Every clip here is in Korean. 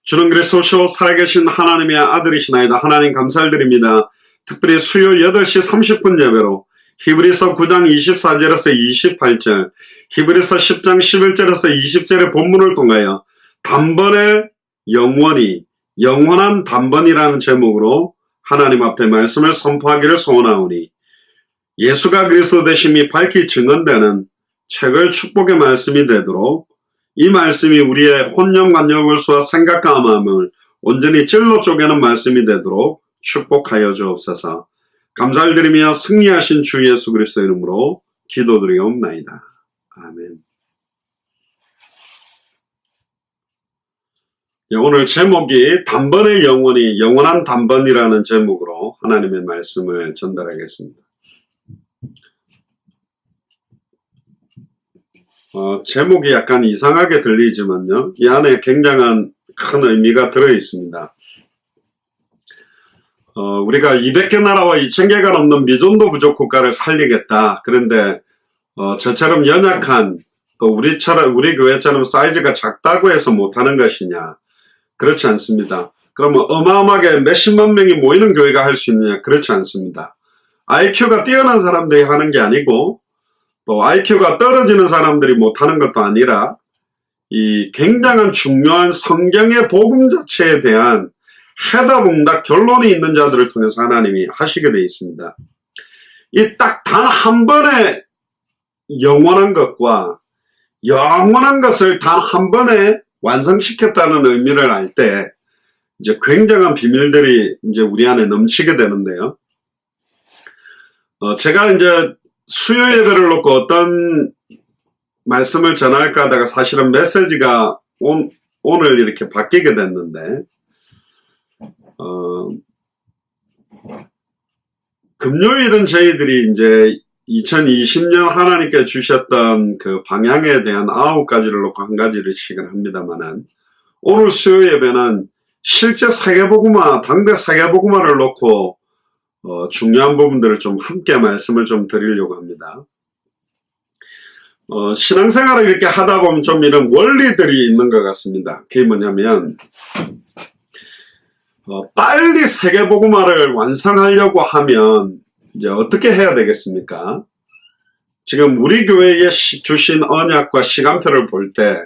주는 그리스도시요 살아계신 하나님의 아들이시나이다. 하나님 감사드립니다. 특별히 수요 8시 30분 예배로 히브리서 9장 24절에서 28절, 히브리서 10장 11절에서 20절의 본문을 통하여 단번에 영원히, 영원한 단번이라는 제목으로 하나님 앞에 말씀을 선포하기를 소원하오니, 예수가 그리스도 되심이 밝히 증언되는 최고의 축복의 말씀이 되도록 이 말씀이 우리의 혼념관념을수와 생각과 마음을 온전히 찔러 쪼개는 말씀이 되도록 축복하여 주옵소서. 감사를 드리며 승리하신 주 예수 그리스도 이름으로 기도드리옵나이다. 아멘. 오늘 제목이 단번의 영원히, 영원한 단번이라는 제목으로 하나님의 말씀을 전달하겠습니다. 제목이 약간 이상하게 들리지만요, 이 안에 굉장한 큰 의미가 들어 있습니다. 우리가 200개 나라와 2000개가 넘는 미존도 부족 국가를 살리겠다. 그런데 저처럼 연약한, 또 우리 교회처럼 사이즈가 작다고 해서 못하는 것이냐? 그렇지 않습니다. 그러면 어마어마하게 몇십만 명이 모이는 교회가 할 수 있느냐? 그렇지 않습니다. IQ가 뛰어난 사람들이 하는 게 아니고, 또 IQ가 떨어지는 사람들이 못하는 것도 아니라, 이 굉장한 중요한 성경의 복음 자체에 대한 해답응답 결론이 있는 자들을 통해서 하나님이 하시게 되어 있습니다. 이 딱 단 한 번에 영원한 것과 영원한 것을 단 한 번에 완성시켰다는 의미를 알 때 이제 굉장한 비밀들이 이제 우리 안에 넘치게 되는데요. 제가 이제 수요 예배를 놓고 어떤 말씀을 전할까 하다가 사실은 메시지가 오늘 이렇게 바뀌게 됐는데, 금요일은 저희들이 이제 2020년 하나님께 주셨던 그 방향에 대한 9가지를 놓고 한 가지씩을 합니다만은, 오늘 수요 예배는 실제 세계복음화, 당대 세계복음화를 놓고 중요한 부분들을 좀 함께 말씀을 좀 드리려고 합니다. 신앙생활을 이렇게 하다 보면 좀 이런 원리들이 있는 것 같습니다. 그게 뭐냐면, 빨리 세계복음화를 완성하려고 하면 이제 어떻게 해야 되겠습니까? 지금 우리 교회에 주신 언약과 시간표를 볼 때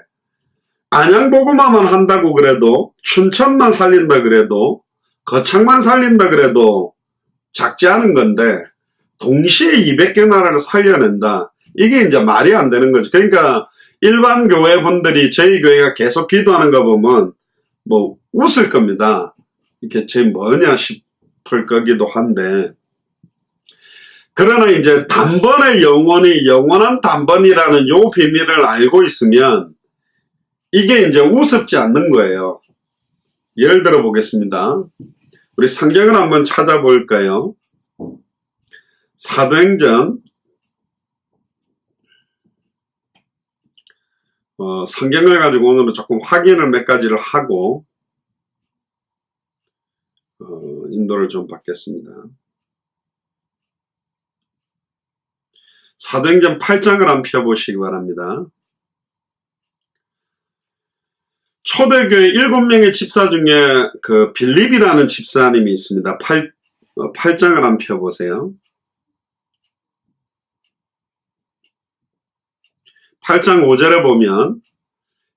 안양복음화만 한다고 그래도, 춘천만 살린다 그래도, 거창만 살린다 그래도 작지 않은 건데, 동시에 200개 나라를 살려낸다. 이게 이제 말이 안 되는 거죠. 그러니까 일반 교회 분들이 저희 교회가 계속 기도하는 거 보면 뭐 웃을 겁니다. 이게 쟤 뭐냐 싶을 거기도 한데, 그러나 이제 단번에 영원히, 영원한 단번이라는 요 비밀을 알고 있으면 이게 이제 우습지 않는 거예요. 예를 들어 보겠습니다. 우리 성경을 한번 찾아볼까요? 사도행전, 성경을 가지고 오늘은 조금 확인을 몇 가지를 하고 인도를 좀 받겠습니다. 사도행전 8장을 한번 펴보시기 바랍니다. 초대교회 7명의 집사 중에 그 빌립이라는 집사님이 있습니다. 8장을 한번 펴보세요. 8장 5절에 보면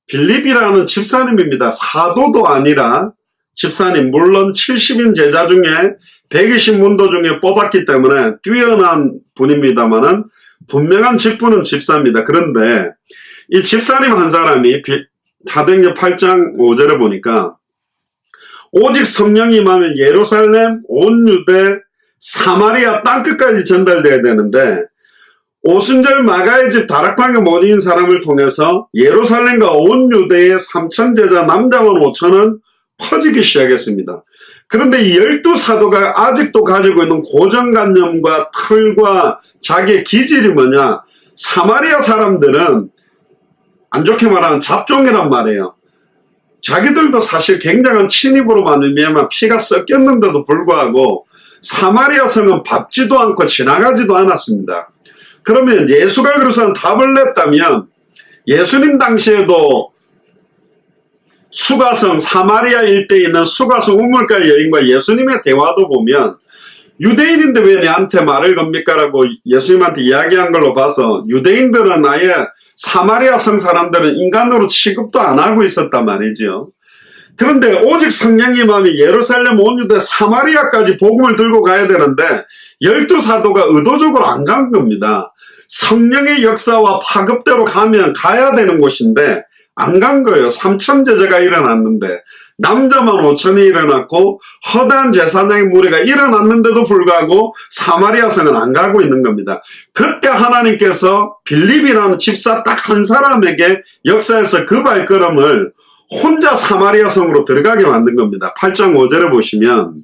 빌립이라는 집사님입니다. 사도도 아니라 집사님, 물론 70인 제자 중에 120문도 중에 뽑았기 때문에 뛰어난 분입니다만은 분명한 직분은 집사입니다. 그런데 이 집사님 한 사람이 사도행전 8장 5절에 보니까 오직 성령이 임하면 예루살렘, 온 유대, 사마리아 땅끝까지 전달돼야 되는데, 오순절 마가의 집 다락방에 모인 사람을 통해서 예루살렘과 온 유대의 3천 제자 남자만 5천은 퍼지기 시작했습니다. 그런데 이 12사도가 아직도 가지고 있는 고정관념과 틀과 자기의 기질이 뭐냐? 사마리아 사람들은 안 좋게 말하면 잡종이란 말이에요. 자기들도 사실 굉장한 친입으로 말미암아 피가 섞였는데도 불구하고 사마리아 성은 밟지도 않고 지나가지도 않았습니다. 그러면 예수가 그래서 답을 냈다면, 예수님 당시에도 수가성 사마리아 일대에 있는 수가성 우물가 여인과 예수님의 대화도 보면 유대인인데 왜 내한테 말을 겁니까? 라고 예수님한테 이야기한 걸로 봐서 유대인들은 아예 사마리아 성 사람들은 인간으로 취급도 안 하고 있었단 말이죠. 그런데 오직 성령의 마음이 예루살렘 온 유대 사마리아까지 복음을 들고 가야 되는데 12사도가 의도적으로 안 간 겁니다. 성령의 역사와 파급대로 가면 가야 되는 곳인데 안 간 거예요. 3천 제자가 일어났는데 남자만 5천이 일어났고 허다한 제사장의 무리가 일어났는데도 불구하고 사마리아 성은 안 가고 있는 겁니다. 그때 하나님께서 빌립이라는 집사 딱 한 사람에게 역사에서 그 발걸음을 혼자 사마리아 성으로 들어가게 만든 겁니다. 8장 5절에 보시면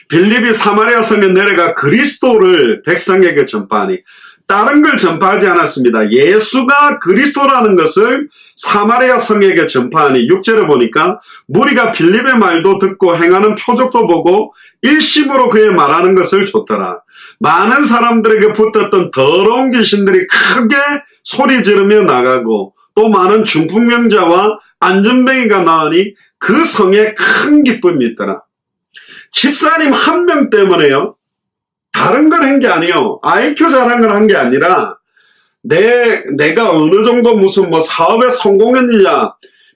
빌립이 사마리아 성에 내려가 그리스도를 백성에게 전파하니 다른 걸 전파하지 않았습니다. 예수가 그리스도라는 것을 사마리아 성에게 전파하니 6절에 보니까 무리가 빌립의 말도 듣고 행하는 표적도 보고 일심으로 그의 말하는 것을 좇더라. 많은 사람들에게 붙었던 더러운 귀신들이 크게 소리 지르며 나가고 또 많은 중풍병자와 안전뱅이가 나으니 그 성에 큰 기쁨이 있더라. 집사님 한 명 때문에요. 다른 걸 한 게 아니에요. IQ 잘한 걸 한 게 아니라 내가 어느 정도 무슨 뭐 사업에 성공했느냐,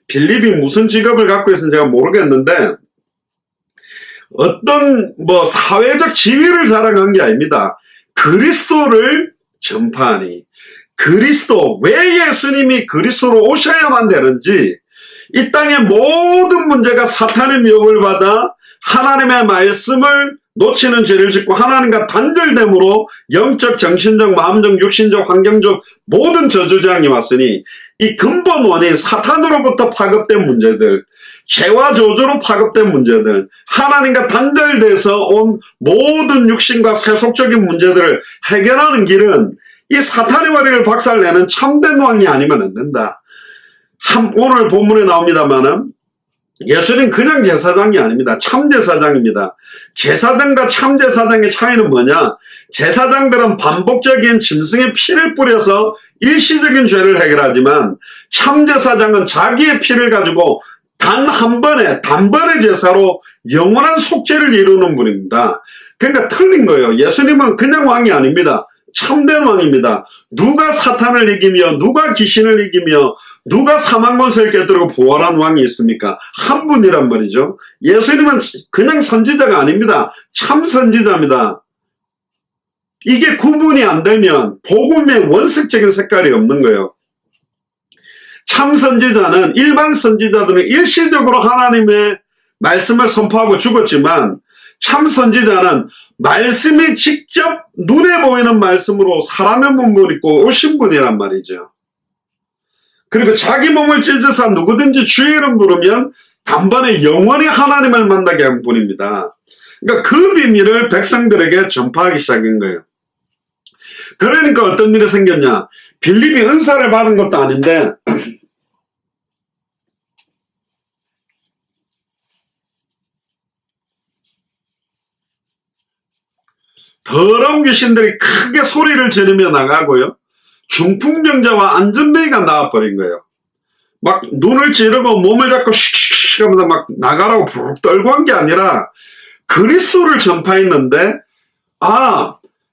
빌립이 무슨 직업을 갖고 있는지 제가 모르겠는데 어떤 뭐 사회적 지위를 자랑한 게 아닙니다. 그리스도를 전파하니 그리스도, 왜 예수님이 그리스도로 오셔야만 되는지, 이 땅의 모든 문제가 사탄의 미혹을 받아 하나님의 말씀을 놓치는 죄를 짓고 하나님과 단절됨으로 영적, 정신적, 마음적, 육신적, 환경적 모든 저주장이 왔으니 이 근본 원인, 사탄으로부터 파급된 문제들, 죄와 저주로 파급된 문제들, 하나님과 단절돼서 온 모든 육신과 세속적인 문제들을 해결하는 길은 이 사탄의 머리를 박살내는 참된 왕이 아니면 안 된다. 오늘 본문에 나옵니다만은 예수님 그냥 제사장이 아닙니다. 참제사장입니다. 제사장과 참제사장의 차이는 뭐냐? 제사장들은 반복적인 짐승의 피를 뿌려서 일시적인 죄를 해결하지만 참제사장은 자기의 피를 가지고 단 한 번의 단번의 제사로 영원한 속죄를 이루는 분입니다. 그러니까 틀린 거예요. 예수님은 그냥 왕이 아닙니다. 참된 왕입니다. 누가 사탄을 이기며 누가 귀신을 이기며 누가 사망 권세를 깨뜨리고 부활한 왕이 있습니까? 한 분이란 말이죠. 예수님은 그냥 선지자가 아닙니다. 참 선지자입니다. 이게 구분이 안 되면 복음의 원색적인 색깔이 없는 거예요. 참 선지자는 일반 선지자들은 일시적으로 하나님의 말씀을 선포하고 죽었지만 참 선지자는 말씀이 직접 눈에 보이는 말씀으로 사람의 몸을 입고 오신 분이란 말이죠. 그리고 자기 몸을 찢어서 누구든지 주의 이름 부르면 단번에 영원히 하나님을 만나게 한 분입니다. 그러니까 그 비밀을 백성들에게 전파하기 시작한 거예요. 그러니까 어떤 일이 생겼냐? 빌립이 은사를 받은 것도 아닌데 더러운 귀신들이 크게 소리를 지르며 나가고요. 중풍병자와 안전뱅이가 나와버린 거예요. 막 눈을 찌르고 몸을 잡고 슉슉 하면서 막 나가라고 부르륵 떨고 한 게 아니라 그리스도를 전파했는데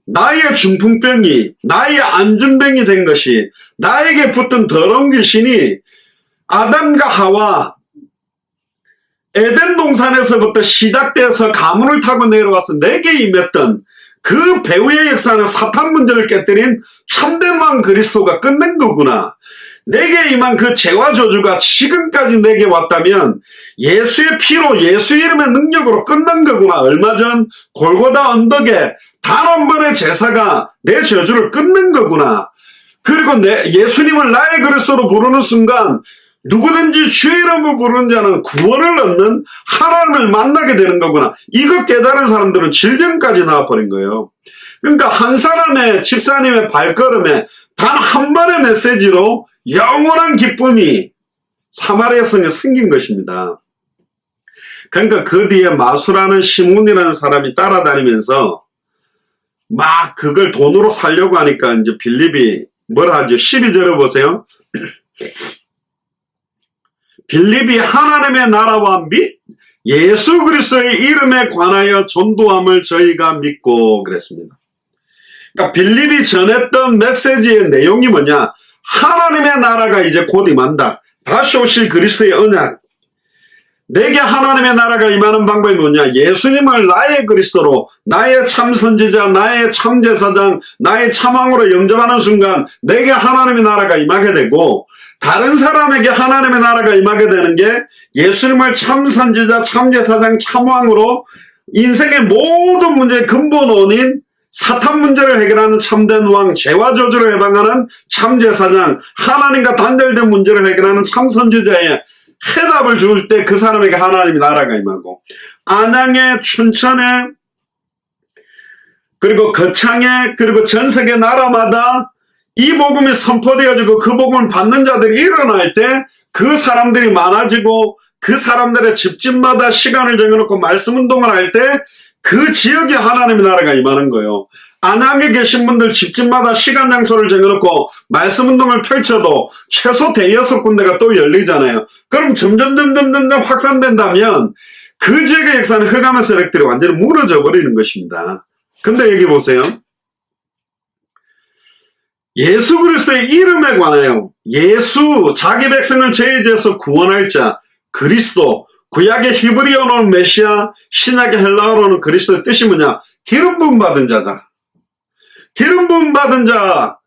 나의 중풍병이 나의 안전뱅이 된 것이 나에게 붙은 더러운 귀신이 아담과 하와 에덴 동산에서부터 시작돼서 가문을 타고 내려와서 내게 임했던 그 배후의 역사는 사탄 문제를 깨뜨린 참된 왕 그리스도가 끝낸 거구나. 내게 임한 그 죄와 저주가 지금까지 내게 왔다면 예수의 피로 예수 이름의 능력으로 끝난 거구나. 얼마 전 골고다 언덕에 단 한 번의 제사가 내 저주를 끝낸 거구나. 그리고 예수님을 나의 그리스도로 부르는 순간 누구든지 주의 이름을 부르는 자는 구원을 얻는 하나님을 만나게 되는 거구나. 이거 깨달은 사람들은 질병까지 나와버린 거예요. 그러니까 한 사람의 집사님의 발걸음에 단 한 번의 메시지로 영원한 기쁨이 사마리아 성에 생긴 것입니다. 그러니까 그 뒤에 마수라는 시몬이라는 사람이 따라다니면서 막 그걸 돈으로 살려고 하니까 이제 빌립이 뭘 하죠? 12절에 보세요. 빌립이 하나님의 나라와 및 예수 그리스도의 이름에 관하여 전도함을 저희가 믿고 그랬습니다. 그러니까 빌립이 전했던 메시지의 내용이 뭐냐? 하나님의 나라가 이제 곧 임한다. 다시 오실 그리스도의 언약. 내게 하나님의 나라가 임하는 방법이 뭐냐? 예수님을 나의 그리스도로, 나의 참선지자, 나의 참제사장, 나의 참왕으로 영접하는 순간 내게 하나님의 나라가 임하게 되고, 다른 사람에게 하나님의 나라가 임하게 되는 게 예수님을 참선지자, 참제사장, 참왕으로 인생의 모든 문제의 근본 원인 사탄 문제를 해결하는 참된 왕, 죄와 저주를 해방하는 참제사장, 하나님과 단절된 문제를 해결하는 참선지자의 해답을 줄 때 그 사람에게 하나님의 나라가 임하고, 안양에, 춘천에, 그리고 거창에, 그리고 전 세계 나라마다 이 복음이 선포되어지고 그 복음을 받는 자들이 일어날 때 그 사람들이 많아지고, 그 사람들의 집집마다 시간을 정해놓고 말씀 운동을 할 때 그 지역에 하나님의 나라가 임하는 거예요. 안양에 계신 분들 집집마다 시간 장소를 정해놓고 말씀 운동을 펼쳐도 최소 대여섯 군데가 또 열리잖아요. 그럼 점점 확산된다면 그 지역의 역사는 흑암의 세력들이 완전히 무너져 버리는 것입니다. 근데 여기 보세요. 예수 그리스도의 이름에 관하여, 예수, 자기 백성을 죄에서 구원할 자, 그리스도, 구약의 히브리어로는 메시아, 신약의 헬라어로는 그리스도의 뜻이 뭐냐? 기름 부음 받은 자다. 기름 부음 받은 자가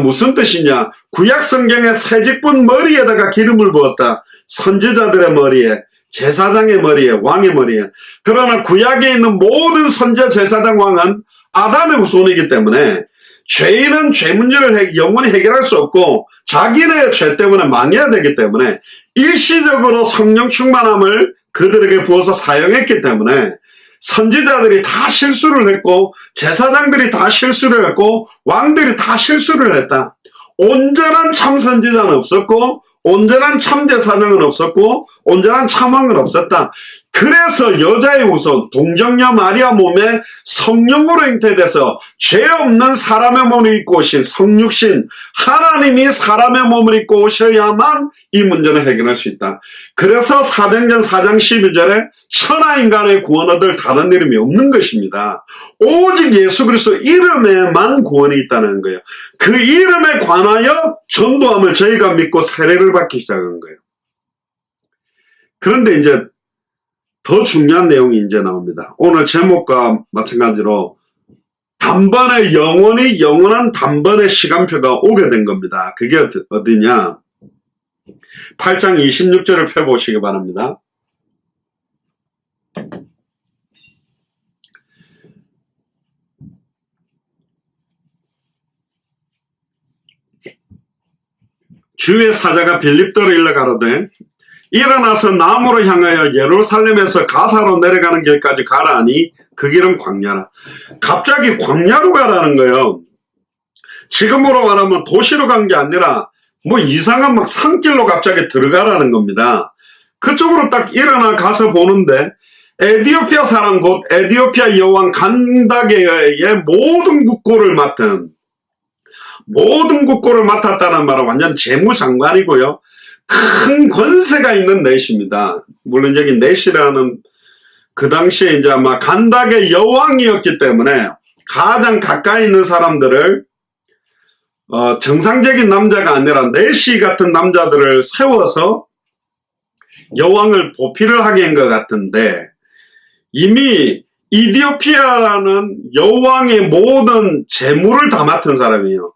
무슨 뜻이냐? 구약 성경의 새직분 머리에다가 기름을 부었다. 선지자들의 머리에, 제사장의 머리에, 왕의 머리에. 그러나 구약에 있는 모든 선지자, 제사장, 왕은 아담의 후손이기 때문에 죄인은 죄 문제를 영원히 해결할 수 없고 자기네 죄 때문에 망해야 되기 때문에 일시적으로 성령 충만함을 그들에게 부어서 사용했기 때문에 선지자들이 다 실수를 했고 제사장들이 다 실수를 했고 왕들이 다 실수를 했다. 온전한 참선지자는 없었고 온전한 참제사장은 없었고 온전한 참왕은 없었다. 그래서 여자의 후손 동정녀 마리아 몸에 성령으로 잉태돼서 죄 없는 사람의 몸을 입고 오신 성육신 하나님이 사람의 몸을 입고 오셔야만 이 문제는 해결할 수 있다. 그래서 사도행전 4장 12절에 천하인간의 구원 얻을 다른 이름이 없는 것입니다. 오직 예수 그리스도 이름에만 구원이 있다는 거예요. 그 이름에 관하여 전도함을 저희가 믿고 세례를 받기 시작한 거예요. 그런데 이제 더 중요한 내용이 이제 나옵니다. 오늘 제목과 마찬가지로 단번에 영원한 단번에 시간표가 오게 된 겁니다. 그게 어디냐? 8장 26절을 펴보시기 바랍니다. 주의 사자가 빌립더로 일러가로되 일어나서 남으로 향하여 예루살렘에서 가사로 내려가는 길까지 가라 하니 그 길은 광야라. 갑자기 광야로 가라는 거예요. 지금으로 말하면 도시로 간 게 아니라 뭐 이상한 막 산길로 갑자기 들어가라는 겁니다. 그쪽으로 딱 일어나 가서 보는데 에디오피아 사람 곧 에디오피아 여왕 간다게의 모든 국고를 맡았다는 말은 완전 재무장관이고요. 큰 권세가 있는 넷입니다. 물론 여기 넷이라는 그 당시에 이제 아마 간닥의 여왕이었기 때문에 가장 가까이 있는 사람들을 정상적인 남자가 아니라 넷이 같은 남자들을 세워서 여왕을 보필을 하게 한 것 같은데 이미 이디오피아라는 여왕의 모든 재물을 다 맡은 사람이에요.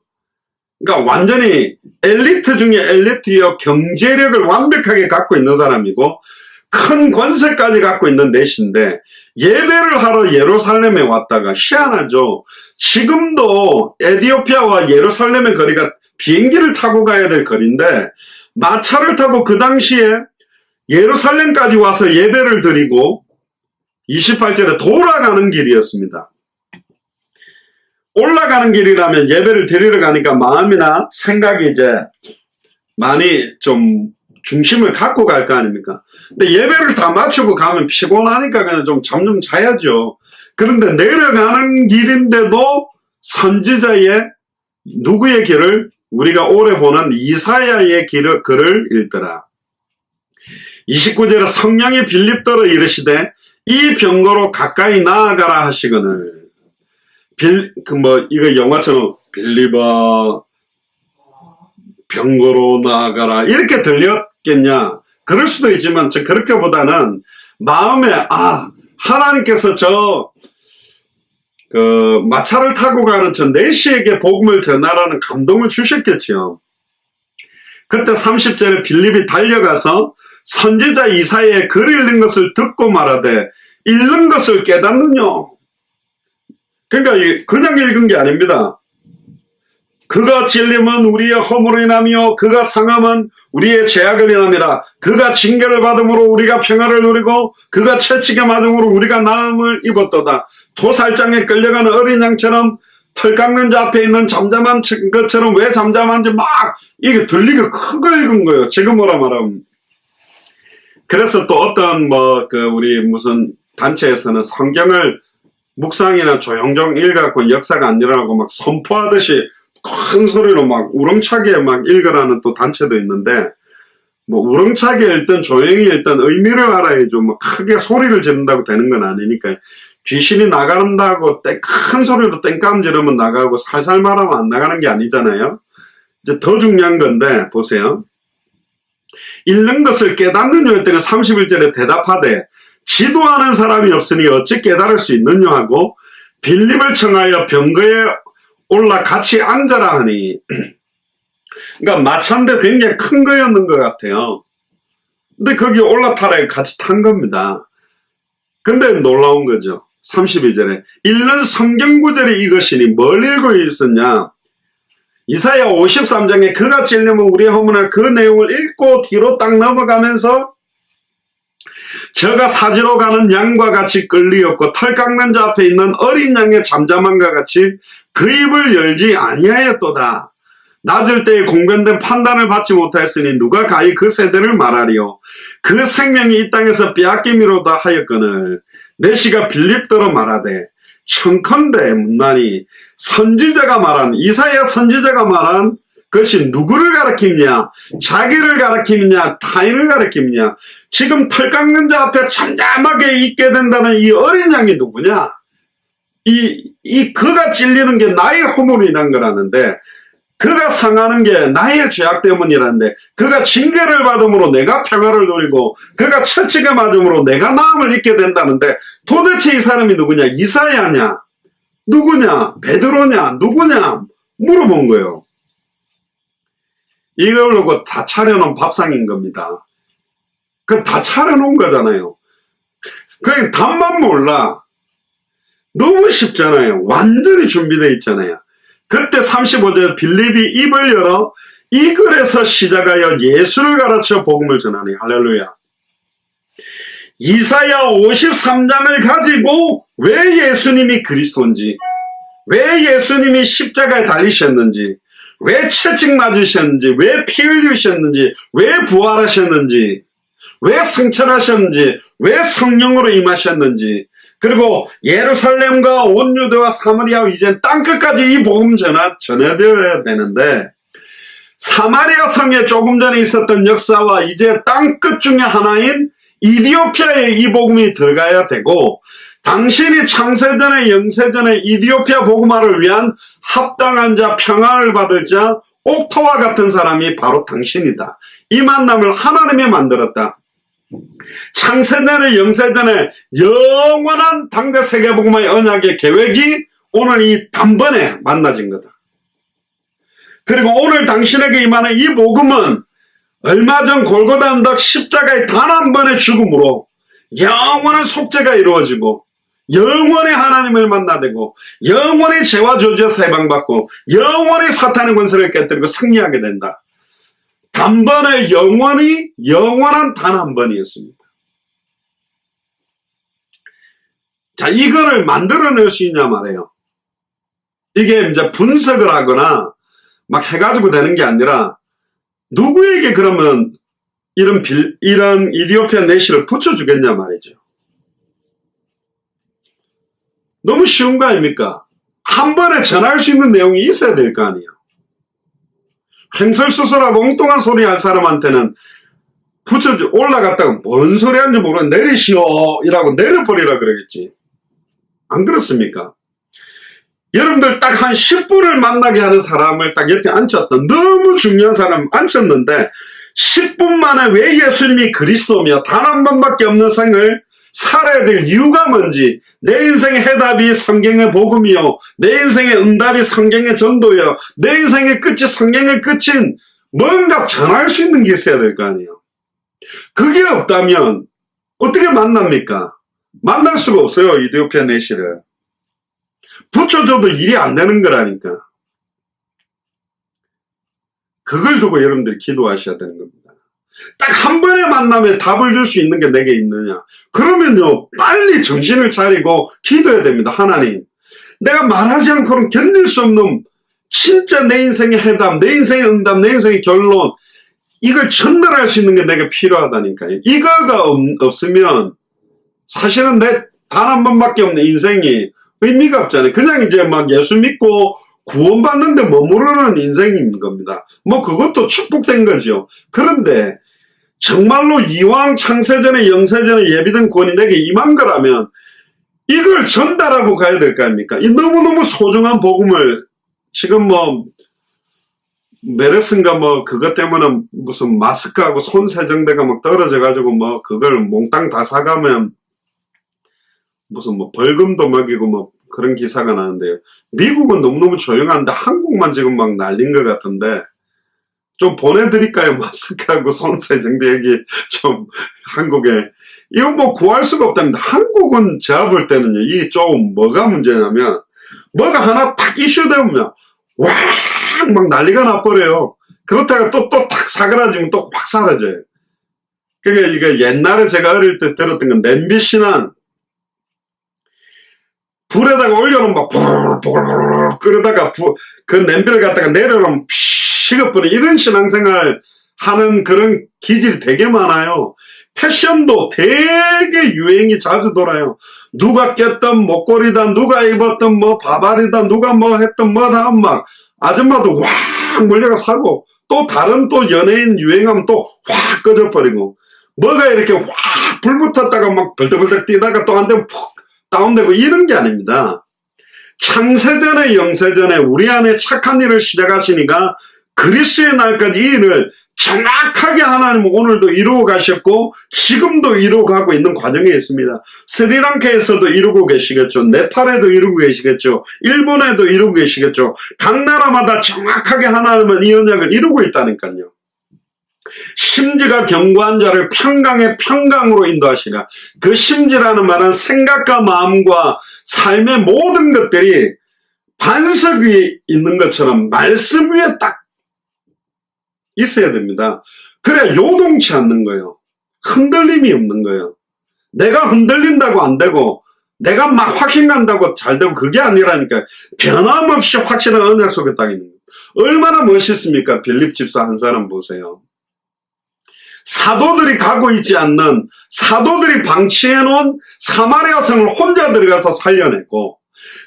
그러니까 완전히 엘리트 중에 엘리트여 경제력을 완벽하게 갖고 있는 사람이고 큰 권세까지 갖고 있는 넷인데 예배를 하러 예루살렘에 왔다가 희한하죠. 지금도 에디오피아와 예루살렘의 거리가 비행기를 타고 가야 될 거리인데 마차를 타고 그 당시에 예루살렘까지 와서 예배를 드리고 28절에 돌아가는 길이었습니다. 올라가는 길이라면 예배를 드리러 가니까 마음이나 생각이 이제 많이 좀 중심을 갖고 갈 거 아닙니까? 근데 예배를 다 마치고 가면 피곤하니까 그냥 좀 잠 좀 자야죠. 그런데 내려가는 길인데도 선지자의 누구의 길을 우리가 오래 보는 이사야의 글을 읽더라. 29절에 성령이 빌립더러 이르시되 이 병거로 가까이 나아가라 하시거늘. 이거 영화처럼 빌립아 병거로 나아가라 이렇게 들렸겠냐? 그럴 수도 있지만 저 그렇게보다는 마음에 하나님께서 마차를 타고 가는 저 내시에게 복음을 전하라는 감동을 주셨겠죠. 그때 30절에 빌립이 달려가서 선지자 이사야의 글 읽는 것을 듣고 말하되 읽는 것을 깨닫느냐? 그러니까 그냥 읽은 게 아닙니다. 그가 찔림은 우리의 허물을 인하며 그가 상함은 우리의 죄악을 인함이라. 그가 징계를 받음으로 우리가 평화를 누리고 그가 채찍에 맞음으로 우리가 나음을 입었도다. 도살장에 끌려가는 어린 양처럼 털 깎는 자 앞에 있는 잠잠한 것처럼 왜 잠잠한지 막 이게 들리게 큰 거 읽은 거예요. 지금 뭐라 말하면. 그래서 또 어떤 우리 무슨 단체에서는 성경을 묵상이나 조용조용 읽어갖고 역사가 안 일어나고 막 선포하듯이 큰 소리로 막 우렁차게 막 읽으라는 또 단체도 있는데, 우렁차게 읽든 조용히 읽든 의미를 알아야죠. 크게 소리를 지른다고 되는 건 아니니까. 귀신이 나간다고 큰 소리로 땡깡 지르면 나가고 살살 말하면 안 나가는 게 아니잖아요. 이제 더 중요한 건데, 보세요. 읽는 것을 깨닫느냐 할 때는 31절에 대답하되 지도하는 사람이 없으니 어찌 깨달을 수 있느냐 하고 빌립을 청하여 병거에 올라 같이 앉아라 하니. 그러니까 마차인데 굉장히 큰 거였는 것 같아요. 근데 거기 올라타라 같이 탄 겁니다. 근데 놀라운 거죠. 32절에 읽는 성경 구절이 이것이니 뭘 읽고 있었냐? 이사야 53장에 그가 찔리면 우리의 허물을 그 내용을 읽고 뒤로 딱 넘어가면서 저가 사지로 가는 양과 같이 끌리었고 털 깎는 자 앞에 있는 어린 양의 잠잠함과 같이 그 입을 열지 아니하였도다. 낮을 때에 공변된 판단을 받지 못하였으니 누가 가히 그 세대를 말하리요. 그 생명이 이 땅에서 빼앗김이로다 하였거늘. 내시가 빌립더러 말하되 청컨대 묻나니 선지자가 말한 이사야 선지자가 말한 그것이 누구를 가리키느냐? 자기를 가리키느냐? 타인을 가리키느냐? 지금 털 깎는 자 앞에 잠잠하게 있게 된다는 이 어린 양이 누구냐? 그가 찔리는 게 나의 허물이 난 거라는데, 그가 상하는 게 나의 죄악 때문이라는데, 그가 징계를 받음으로 내가 평화를 누리고 그가 채찍에 맞음으로 내가 나음을 입게 된다는데, 도대체 이 사람이 누구냐? 이사야냐? 누구냐? 베드로냐? 누구냐? 물어본 거예요. 이걸로 다 차려놓은 밥상인 겁니다. 다 차려놓은 거잖아요. 그냥 답만 몰라. 너무 쉽잖아요. 완전히 준비되어 있잖아요. 그때 35절 빌립이 입을 열어 이 글에서 시작하여 예수를 가르쳐 복음을 전하니. 할렐루야. 이사야 53장을 가지고 왜 예수님이 그리스도인지, 왜 예수님이 십자가에 달리셨는지, 왜 채찍 맞으셨는지, 왜 피 흘리셨는지, 왜 부활하셨는지, 왜 승천하셨는지, 왜 성령으로 임하셨는지, 그리고 예루살렘과 온 유대와 사마리아 이제 땅끝까지 이 복음 전해드려야 되는데, 사마리아 성에 조금 전에 있었던 역사와 이제 땅끝 중에 하나인 이디오피아에 이 복음이 들어가야 되고, 당신이 창세전에 영세전에 이디오피아 복음화를 위한 합당한 자, 평화를 받을 자, 옥토와 같은 사람이 바로 당신이다. 이 만남을 하나님이 만들었다. 창세전에 영세전에 영원한 당대 세계복음화의 언약의 계획이 오늘 이 단번에 만나진 거다. 그리고 오늘 당신에게 임하는 이 복음은 얼마 전 골고다 언덕 십자가의 단 한 번의 죽음으로 영원한 속죄가 이루어지고, 영원히 하나님을 만나되고, 영원히 죄와 저주에서 해방받고, 영원히 사탄의 권세를 깨뜨리고 승리하게 된다. 단번에 영원한 단 한 번이었습니다. 자, 이거를 만들어낼 수 있냐 말이에요. 이게 이제 분석을 하거나 막 해가지고 되는 게 아니라, 누구에게 그러면 이런 이디오피아 내시를 붙여주겠냐 말이죠. 너무 쉬운 거 아닙니까? 한 번에 전할 수 있는 내용이 있어야 될 거 아니에요. 횡설수설하고 엉뚱한 소리 할 사람한테는 붙여져 올라갔다가 뭔 소리 하는지 모르겠는데 내리시오 이라고 내려버리라 그러겠지. 안 그렇습니까? 여러분들 딱 한 10분을 만나게 하는 사람을 딱 옆에 앉혔다. 너무 중요한 사람 앉혔는데 10분 만에 왜 예수님이 그리스도며 단 한 번밖에 없는 생을 살아야 될 이유가 뭔지, 내 인생의 해답이 성경의 복음이요, 내 인생의 응답이 성경의 전도요, 내 인생의 끝이 성경의 끝인 뭔가 전할 수 있는 게 있어야 될 거 아니에요. 그게 없다면 어떻게 만납니까? 만날 수가 없어요. 이디오피아 내시를 붙여줘도 일이 안 되는 거라니까. 그걸 두고 여러분들이 기도하셔야 되는 겁니다. 딱 한 번의 만남에 답을 줄 수 있는 게 내게 있느냐? 그러면요, 빨리 정신을 차리고 기도해야 됩니다. 하나님, 내가 말하지 않고는 견딜 수 없는 진짜 내 인생의 해답, 내 인생의 응답, 내 인생의 결론, 이걸 전달할 수 있는 게 내게 필요하다니까요. 이거가 없으면 사실은 내 단 한 번밖에 없는 인생이 의미가 없잖아요. 그냥 이제 막 예수 믿고 구원받는데 머무르는 인생인 겁니다. 뭐 그것도 축복된 거죠. 그런데 정말로 이왕 창세전에 영세전에 예비된 구원이 내게 임한 거라면 이걸 전달하고 가야 될 거 아닙니까? 이 너무너무 소중한 복음을 지금 뭐 메르스인가 뭐 그것 때문에 무슨 마스크하고 손 세정대가 막 떨어져 가지고 뭐 그걸 몽땅 다 사가면 무슨 뭐 벌금도 먹이고 뭐 그런 기사가 나는데요. 미국은 너무너무 조용한데 한국만 지금 막 난린 것 같은데 좀 보내드릴까요? 마스크하고 손 세정대 여기 좀 한국에. 이거 뭐 구할 수가 없답니다. 한국은 제가 볼 때는요, 이게 좀 뭐가 문제냐면 뭐가 하나 딱 이슈되면 와 막 난리가 나버려요. 그렇다가 또 탁 사그라지면 또 확 사라져요. 그게 이게 옛날에 제가 어릴 때 들었던 건 냄비 신안 불에다가 올려놓으면 막 보글보글 끓여다가 그 냄비를 갖다가 내려놓으면 식어버려. 이런 신앙생활 하는 그런 기질이 되게 많아요. 패션도 되게 유행이 자주 돌아요. 누가 꼈던 목걸이다, 누가 입었던 뭐 바바리다, 누가 뭐 했던 뭐다, 막 아줌마도 확 몰려가 사고, 또 다른 또 연예인 유행하면 또 확 꺼져버리고, 뭐가 이렇게 확 불 붙었다가 막 벌떡벌떡 뛰다가 또 한 대 푹 다운되고 이런 게 아닙니다. 창세전에 영세전에 우리 안에 착한 일을 시작하시니까 그리스도의 날까지 이 일을 정확하게 하나님은 오늘도 이루어 가셨고 지금도 이루어 가고 있는 과정에 있습니다. 스리랑카에서도 이루고 계시겠죠. 네팔에도 이루고 계시겠죠. 일본에도 이루고 계시겠죠. 각 나라마다 정확하게 하나님은 이 언약을 이루고 있다니까요. 심지가 견고한 자를 평강의 평강으로 인도하시라. 그 심지라는 말은 생각과 마음과 삶의 모든 것들이 반석 위에 있는 것처럼 말씀 위에 딱 있어야 됩니다. 그래야 요동치 않는 거예요. 흔들림이 없는 거예요. 내가 흔들린다고 안 되고 내가 막 확신 간다고 잘 되고 그게 아니라니까. 변함없이 확실한 언약 속에 딱 있는 거예요. 얼마나 멋있습니까? 빌립 집사 한 사람 보세요. 사도들이 가고 있지 않는, 사도들이 방치해놓은 사마리아 성을 혼자 들어가서 살려냈고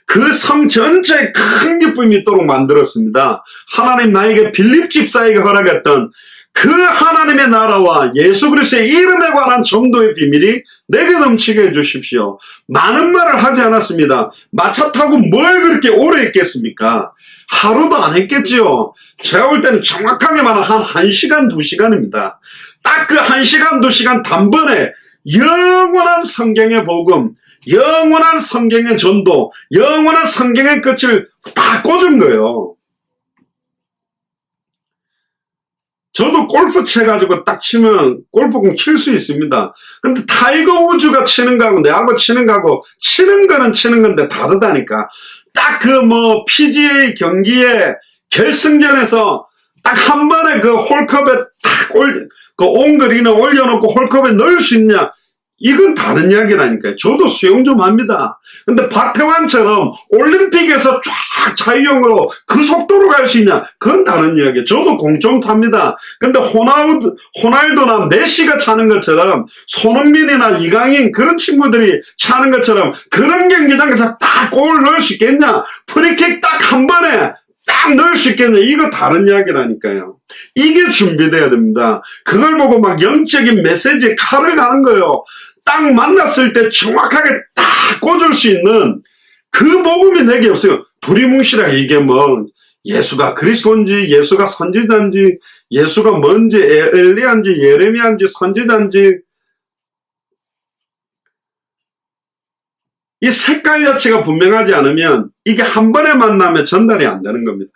그 성 전체에 큰 기쁨이 있도록 만들었습니다. 하나님 나에게 빌립 집사에게 허락했던 그 하나님의 나라와 예수 그리스도의 이름에 관한 정도의 비밀이 내게 넘치게 해주십시오. 많은 말을 하지 않았습니다. 마차 타고 뭘 그렇게 오래 했겠습니까? 하루도 안 했겠지요. 제가 볼 때는 정확하게 말하면 한 1시간, 2시간입니다. 딱 그 1시간, 2시간 단번에 영원한 성경의 복음, 영원한 성경의 전도, 영원한 성경의 끝을 다 꽂은 거예요. 저도 골프 쳐가지고 딱 치면 골프공 칠 수 있습니다. 근데 타이거 우즈가 치는 거하고 내하고 치는 거하고 치는 거는 치는 건데 다르다니까. 딱 그 뭐 PGA 경기의 결승전에서 딱 한 번에 그 홀컵에 딱 그 온그린을 올려놓고 홀컵에 넣을 수 있냐? 이건 다른 이야기라니까요. 저도 수영 좀 합니다. 근데 박태환처럼 올림픽에서 쫙 자유형으로 그 속도로 갈 수 있냐? 그건 다른 이야기예요. 저도 공 좀 탑니다. 근데 호날두나 메시가 차는 것처럼 손흥민이나 이강인 그런 친구들이 차는 것처럼 그런 경기장에서 딱 골을 넣을 수 있겠냐? 프리킥 딱 한 번에 딱 넣을 수 있겠네. 이거 다른 이야기라니까요. 이게 준비돼야 됩니다. 그걸 보고 막 영적인 메시지에 칼을 가는 거예요. 딱 만났을 때 정확하게 딱 꽂을 수 있는 그 복음이 내게 없어요. 두리뭉실하게 이게 뭐 예수가 그리스도인지 예수가 선지자인지 예수가 뭔지 엘리야인지 예레미야인지 선지자인지 이 색깔 자체가 분명하지 않으면 이게 한 번에 만나면 전달이 안 되는 겁니다.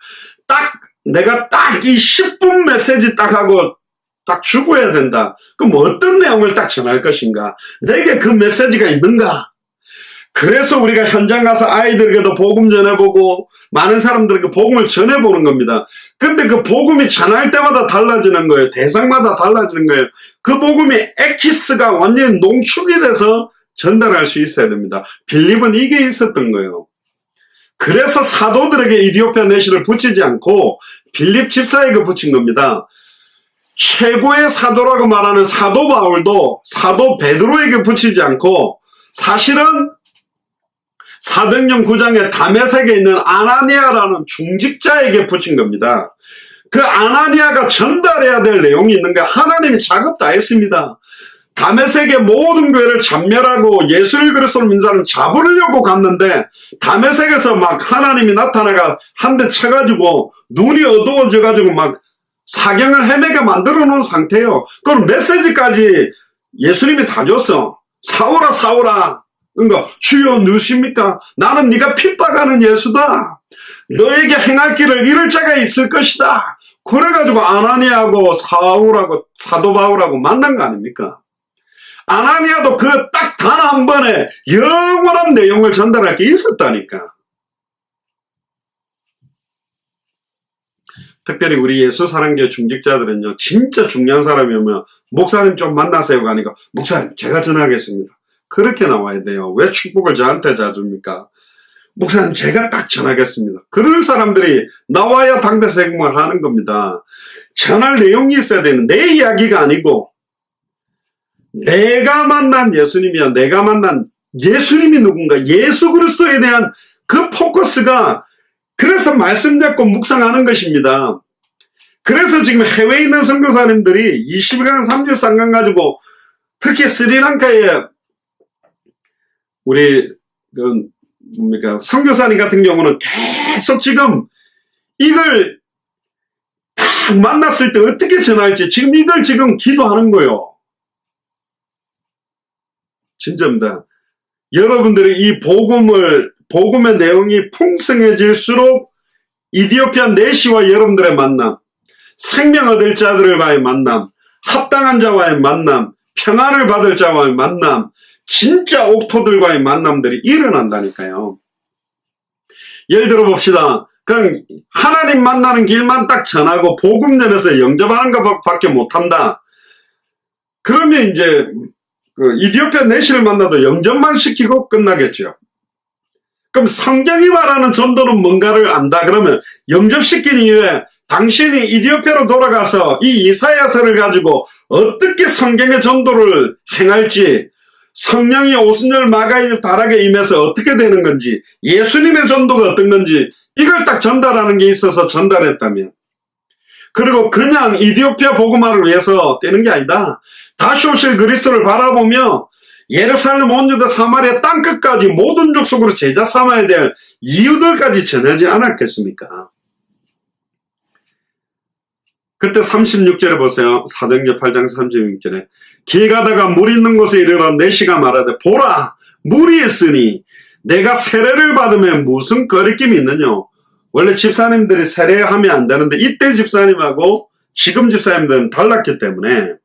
딱 내가 딱 이 10분 메시지 딱 하고 딱 죽어야 된다. 그럼 어떤 내용을 딱 전할 것인가? 내게 그 메시지가 있는가? 그래서 우리가 현장 가서 아이들에게도 복음 전해보고 많은 사람들에게 복음을 전해보는 겁니다. 근데 그 복음이 전할 때마다 달라지는 거예요. 대상마다 달라지는 거예요. 그 복음이 엑기스가 완전히 농축이 돼서 전달할 수 있어야 됩니다. 빌립은 이게 있었던 거예요. 그래서 사도들에게 이디오피아 내시를 붙이지 않고 빌립 집사에게 붙인 겁니다. 최고의 사도라고 말하는 사도 바울도 사도 베드로에게 붙이지 않고 사실은 사도행전 9장에 다메섹에 있는 아나니아라는 중직자에게 붙인 겁니다. 그 아나니아가 전달해야 될 내용이 있는가? 하나님이 작업 다 했습니다. 다메섹의 모든 교회를 전멸하고 예수 그리스도를 믿는 사람 잡으려고 갔는데 다메섹에서 막 하나님이 나타나가 한 대 쳐가지고 눈이 어두워져가지고 막 사경을 헤매게 만들어 놓은 상태예요. 그럼 메시지까지 예수님이 다 줬어. 사오라 사오라. 그러니까 주여 누구십니까? 나는 네가 핍박하는 예수다. 너에게 행할 길을 이룰 자가 있을 것이다. 그래가지고 아나니아하고 사울하고 사도 바울하고 만난 거 아닙니까? 아나니아도 그 딱 단 한 번에 영원한 내용을 전달할 게 있었다니까. 특별히 우리 예수사랑교회 중직자들은요, 진짜 중요한 사람이 오면 목사님 좀 만나세요가 아니고 목사님 제가 전하겠습니다. 그렇게 나와야 돼요. 왜 축복을 저한테 자줍니까? 목사님 제가 딱 전하겠습니다. 그럴 사람들이 나와야 당대 세금을 하는 겁니다. 전할 내용이 있어야 되는 내 이야기가 아니고 내가 만난 예수님이야. 내가 만난 예수님이 누군가? 예수 그리스도에 대한 그 포커스가 그래서 말씀 잡고 묵상하는 것입니다. 그래서 지금 해외에 있는 선교사님들이 22강 33강 가지고 특히 스리랑카에 우리 선교사님 같은 경우는 계속 지금 이걸 딱 만났을 때 어떻게 전할지 지금 이걸 지금 기도하는 거예요. 진짜입니다. 여러분들이 이 복음의 내용이 풍성해질수록 이디오피아 내시와 여러분들의 만남, 생명 얻을 자들과의 만남, 합당한 자와의 만남, 평안을 받을 자와의 만남, 진짜 옥토들과의 만남들이 일어난다니까요. 예를 들어 봅시다. 그냥 하나님 만나는 길만 딱 전하고 복음 전해서 영접하는 것밖에 못한다. 그러면 이제 이디오피아 내시를 만나도 영접만 시키고 끝나겠죠. 그럼 성경이 말하는 전도는 뭔가를 안다 그러면 영접시킨 이후에 당신이 이디오피아로 돌아가서 이 이사야서를 가지고 어떻게 성경의 전도를 행할지 성령이 오순절 마가의 발악에 임해서 어떻게 되는 건지 예수님의 전도가 어떤 건지 이걸 딱 전달하는 게 있어서 전달했다면 그리고 그냥 이디오피아 복음화를 위해서 되는 게 아니다. 다시 오실 그리스도를 바라보며 예루살렘 온 유다 사마리아 땅끝까지 모든 족속으로 제자 삼아야 될 이유들까지 전하지 않았겠습니까? 그때 36절에 보세요. 사도행전 8장 36절에 길 가다가 물 있는 곳에 이르러 내시가 말하되 보라 물이 있으니 내가 세례를 받으면 무슨 거리낌이 있느냐. 원래 집사님들이 세례하면 안 되는데 이때 집사님하고 지금 집사님들은 달랐기 때문에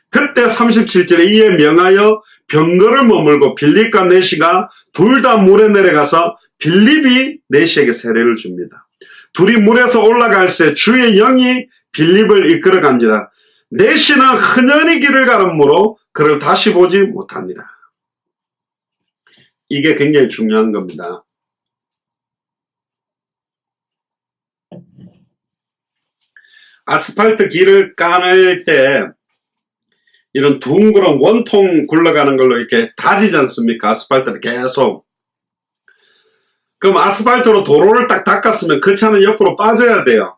그때 37절에 이에 명하여 병거를 머물고 빌립과 내시가 둘 다 물에 내려가서 빌립이 내시에게 세례를 줍니다. 둘이 물에서 올라갈새 주의 영이 빌립을 이끌어 간지라. 내시는 흔연히 길을 가름으로 그를 다시 보지 못하니라. 이게 굉장히 중요한 겁니다. 아스팔트 길을 까낼 때 이런 둥그런 원통 굴러가는 걸로 이렇게 다지지 않습니까? 아스팔트를 계속. 그럼 아스팔트로 도로를 딱 닦았으면 그 차는 옆으로 빠져야 돼요.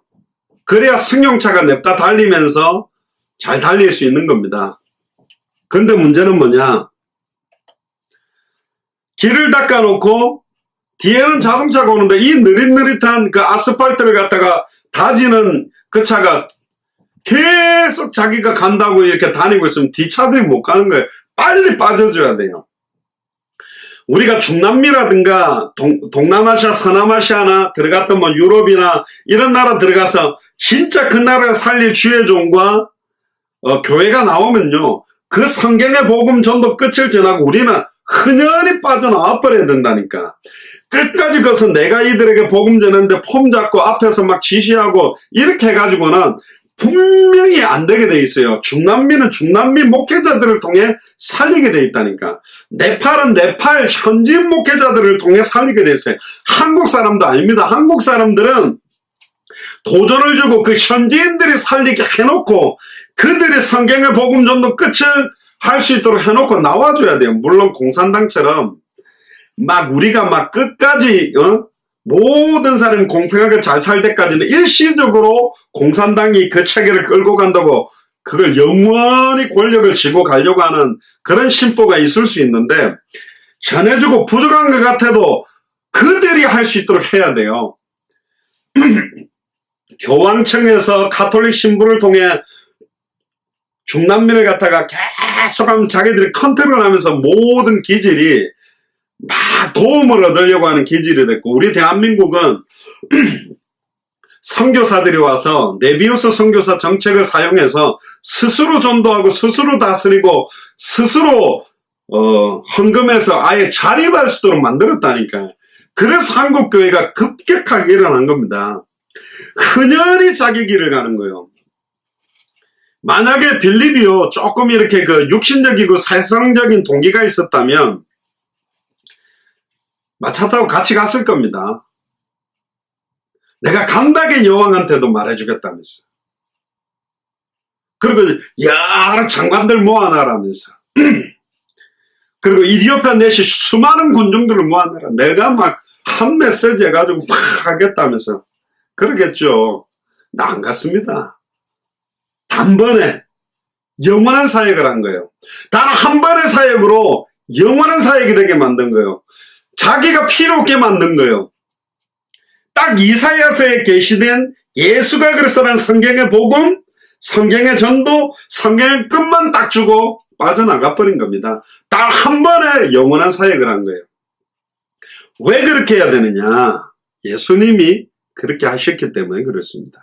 그래야 승용차가 냅다 달리면서 잘 달릴 수 있는 겁니다. 근데 문제는 뭐냐? 길을 닦아놓고 뒤에는 자동차가 오는데 이 느릿느릿한 그 아스팔트를 갖다가 다지는 그 차가 계속 자기가 간다고 이렇게 다니고 있으면 뒷차들이 못 가는 거예요. 빨리 빠져줘야 돼요. 우리가 중남미라든가 동남아시아, 서남아시아나 들어갔던 뭐 유럽이나 이런 나라 들어가서 진짜 그 나라를 살릴 주의종과 교회가 나오면요. 그 성경의 복음 전도 끝을 전하고 우리는 흔연히 빠져나와 버려야 된다니까. 끝까지 가서 내가 이들에게 복음 전했는데 폼 잡고 앞에서 막 지시하고 이렇게 해가지고는 분명히 안 되게 돼 있어요. 중남미는 중남미 목회자들을 통해 살리게 돼 있다니까. 네팔은 네팔 현지인 목회자들을 통해 살리게 돼 있어요. 한국 사람도 아닙니다. 한국 사람들은 도전을 주고 그 현지인들이 살리게 해놓고 그들이 성경의 복음 전도 끝을 할 수 있도록 해놓고 나와줘야 돼요. 물론 공산당처럼 막 우리가 막 끝까지 모든 사람이 공평하게 잘 살 때까지는 일시적으로 공산당이 그 체계를 끌고 간다고 그걸 영원히 권력을 쥐고 가려고 하는 그런 심보가 있을 수 있는데 전해주고 부족한 것 같아도 그들이 할 수 있도록 해야 돼요. 교황청에서 가톨릭 신부를 통해 중남미를 갖다가 계속하면 자기들이 컨트롤하면서 모든 기질이 막 도움을 얻으려고 하는 기질이 됐고 우리 대한민국은 선교사들이 와서 네비우스 선교사 정책을 사용해서 스스로 전도하고 스스로 다스리고 스스로 헌금해서 아예 자립할 수 있도록 만들었다니까요. 그래서 한국교회가 급격하게 일어난 겁니다. 흔연히 자기 길을 가는 거예요. 만약에 빌립이요 조금 이렇게 그 육신적이고 세상적인 동기가 있었다면 차 타고 같이 갔을 겁니다. 내가 감닥의 여왕한테도 말해주겠다면서. 그리고 여러 장관들 모아놔라면서. 그리고 이디오피아 내시 수많은 군중들을 모아놔라. 내가 막 한 메시지 해가지고 막 하겠다면서. 그러겠죠. 나 안 갔습니다. 단번에 영원한 사역을 한 거예요. 단 한 번의 사역으로 영원한 사역이 되게 만든 거예요. 자기가 필요 없게 만든 거예요. 딱 이사야서에 계시된 예수가 그리스도라는 성경의 복음, 성경의 전도, 성경의 끝만 딱 주고 빠져나가 버린 겁니다. 딱 한 번에 영원한 사역을 한 거예요. 왜 그렇게 해야 되느냐? 예수님이 그렇게 하셨기 때문에 그렇습니다.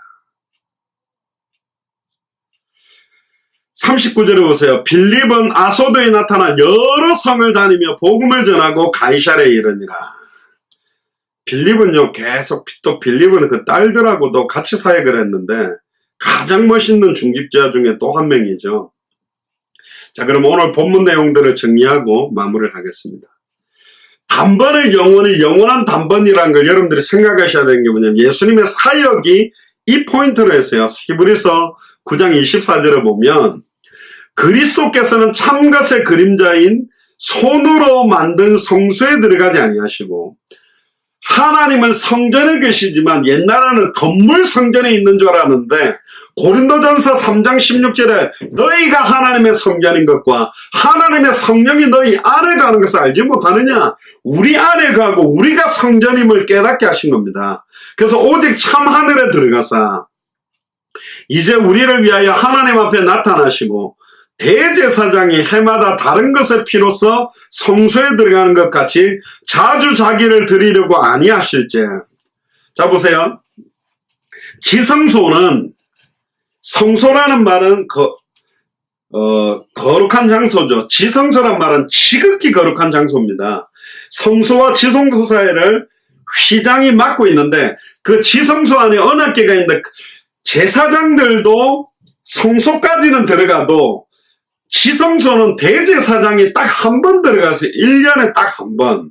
39절에 보세요. 빌립은 아소도에 나타나 여러 성을 다니며 복음을 전하고 가이사랴에 이르니라. 빌립은요 계속 또 빌립은 그 딸들하고도 같이 사역을 했는데 가장 멋있는 중직자 중에 또 한 명이죠. 자, 그럼 오늘 본문 내용들을 정리하고 마무리를 하겠습니다. 단번의 영원히 영원한 단번이라는 걸 여러분들이 생각하셔야 되는 게 뭐냐면 예수님의 사역이 이 포인트로 했어요. 히브리서 9장 24절에 보면 그리스도께서는 참것의 그림자인 손으로 만든 성소에 들어가지 아니하시고 하나님은 성전에 계시지만 옛날에는 건물 성전에 있는 줄 알았는데 고린도전서 3장 16절에 너희가 하나님의 성전인 것과 하나님의 성령이 너희 안에 가는 것을 알지 못하느냐. 우리 안에 가고 우리가 성전임을 깨닫게 하신 겁니다. 그래서 오직 참 하늘에 들어가사 이제 우리를 위하여 하나님 앞에 나타나시고 대제사장이 해마다 다른 것의 피로써 성소에 들어가는 것 같이 자주 자기를 드리려고 아니하실지. 자, 보세요. 지성소는 성소라는 말은 거룩한 장소죠. 지성소란 말은 지극히 거룩한 장소입니다. 성소와 지성소 사이를 휘장이 막고 있는데 그 지성소 안에 언약궤가 있는데 제사장들도 성소까지는 들어가도 지성소는 대제사장이 딱 한 번 들어가서 1년에 딱 한 번.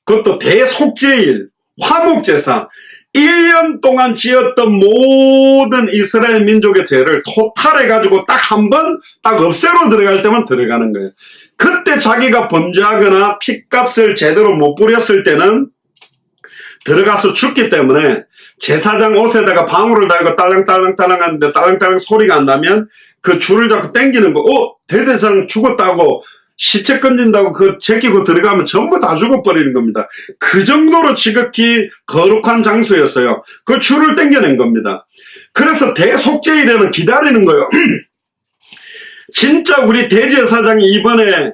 그것도 대속죄일, 화목제사. 1년 동안 지었던 모든 이스라엘 민족의 죄를 토탈해가지고 딱 한 번, 딱 없애로 들어갈 때만 들어가는 거예요. 그때 자기가 범죄하거나 핏값을 제대로 못 부렸을 때는 들어가서 죽기 때문에 제사장 옷에다가 방울을 달고 딸랑딸랑딸랑 하는데 딸랑딸랑 소리가 안 나면 그 줄을 잡고 당기는 거, 대제사장 죽었다고 시체 건진다고 그 제끼고 들어가면 전부 다 죽어버리는 겁니다. 그 정도로 지극히 거룩한 장소였어요. 그 줄을 당겨낸 겁니다. 그래서 대속죄일에는 기다리는 거예요. 진짜 우리 대제사장이 이번에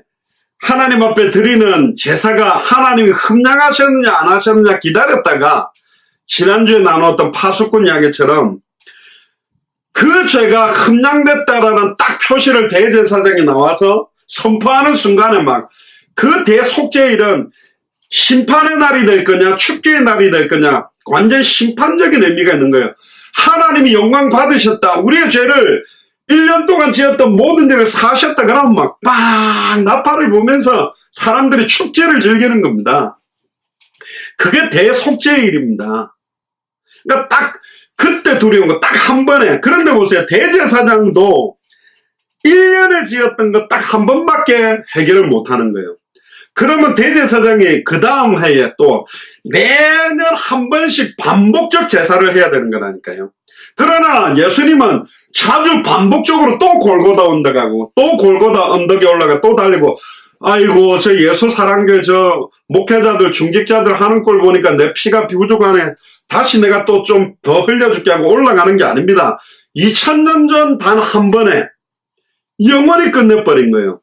하나님 앞에 드리는 제사가 하나님이 흠양하셨느냐 안 하셨느냐 기다렸다가 지난주에 나눴던 파수꾼 이야기처럼 그 죄가 흠양됐다라는 딱 표시를 대제사장이 나와서 선포하는 순간에 막 그 대속죄일은 심판의 날이 될 거냐 축제의 날이 될 거냐 완전 심판적인 의미가 있는 거예요. 하나님이 영광 받으셨다. 우리의 죄를 1년 동안 지었던 모든 죄를 사셨다. 그러면 막 빵 나팔을 보면서 사람들이 축제를 즐기는 겁니다. 그게 대속죄일입니다. 그러니까 딱 그때 두려운 거 딱 한 번에. 그런데 보세요. 대제사장도 1년에 지었던 거 딱 한 번밖에 해결을 못하는 거예요. 그러면 대제사장이 그 다음 해에 또 매년 한 번씩 반복적 제사를 해야 되는 거라니까요. 그러나 예수님은 자주 반복적으로 또 골고다 언덕 가고 또 골고다 언덕에 올라가 또 달리고 아이고 저 예수 사랑교회 저 목회자들 중직자들 하는 꼴 보니까 내 피가 부족하네. 다시 내가 또 좀 더 흘려줄게 하고 올라가는 게 아닙니다. 2000년 전 단 한 번에 영원히 끝내버린 거예요.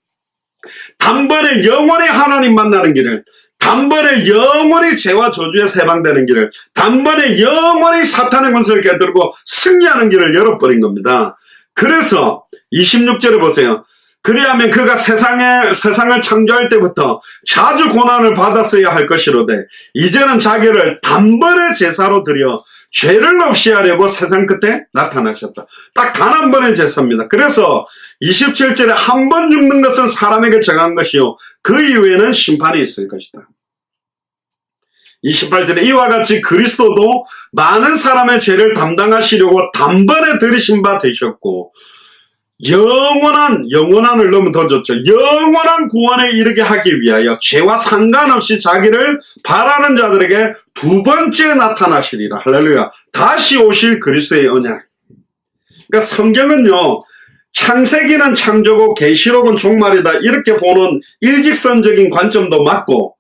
단번에 영원히 하나님 만나는 길을, 단번에 영원히 죄와 저주에 해방되는 길을, 단번에 영원히 사탄의 권세를 깨뜨리고 승리하는 길을 열어버린 겁니다. 그래서 26절에 보세요. 그리하면 그가 세상을 창조할 때부터 자주 고난을 받았어야 할 것이로되 이제는 자기를 단번에 제사로 드려 죄를 없이 하려고 세상 끝에 나타나셨다. 딱 단 한 번의 제사입니다. 그래서 27절에 한 번 죽는 것은 사람에게 정한 것이요 그 이후에는 심판이 있을 것이다. 28절에 이와 같이 그리스도도 많은 사람의 죄를 담당하시려고 단번에 들이신 바 되셨고 영원한을 넣으면 더 좋죠. 영원한 구원에 이르게 하기 위하여 죄와 상관없이 자기를 바라는 자들에게 두 번째 나타나시리라. 할렐루야. 다시 오실 그리스도의 언약. 그러니까 성경은요. 창세기는 창조고 계시록은 종말이다. 이렇게 보는 일직선적인 관점도 맞고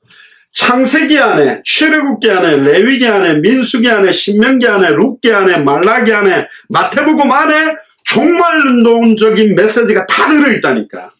창세기 안에, 출애굽기 안에, 레위기 안에, 민수기 안에, 신명기 안에, 룻기 안에, 말라기 안에, 마태복음 안에 종말론적인 메시지가 다 들어있다니까.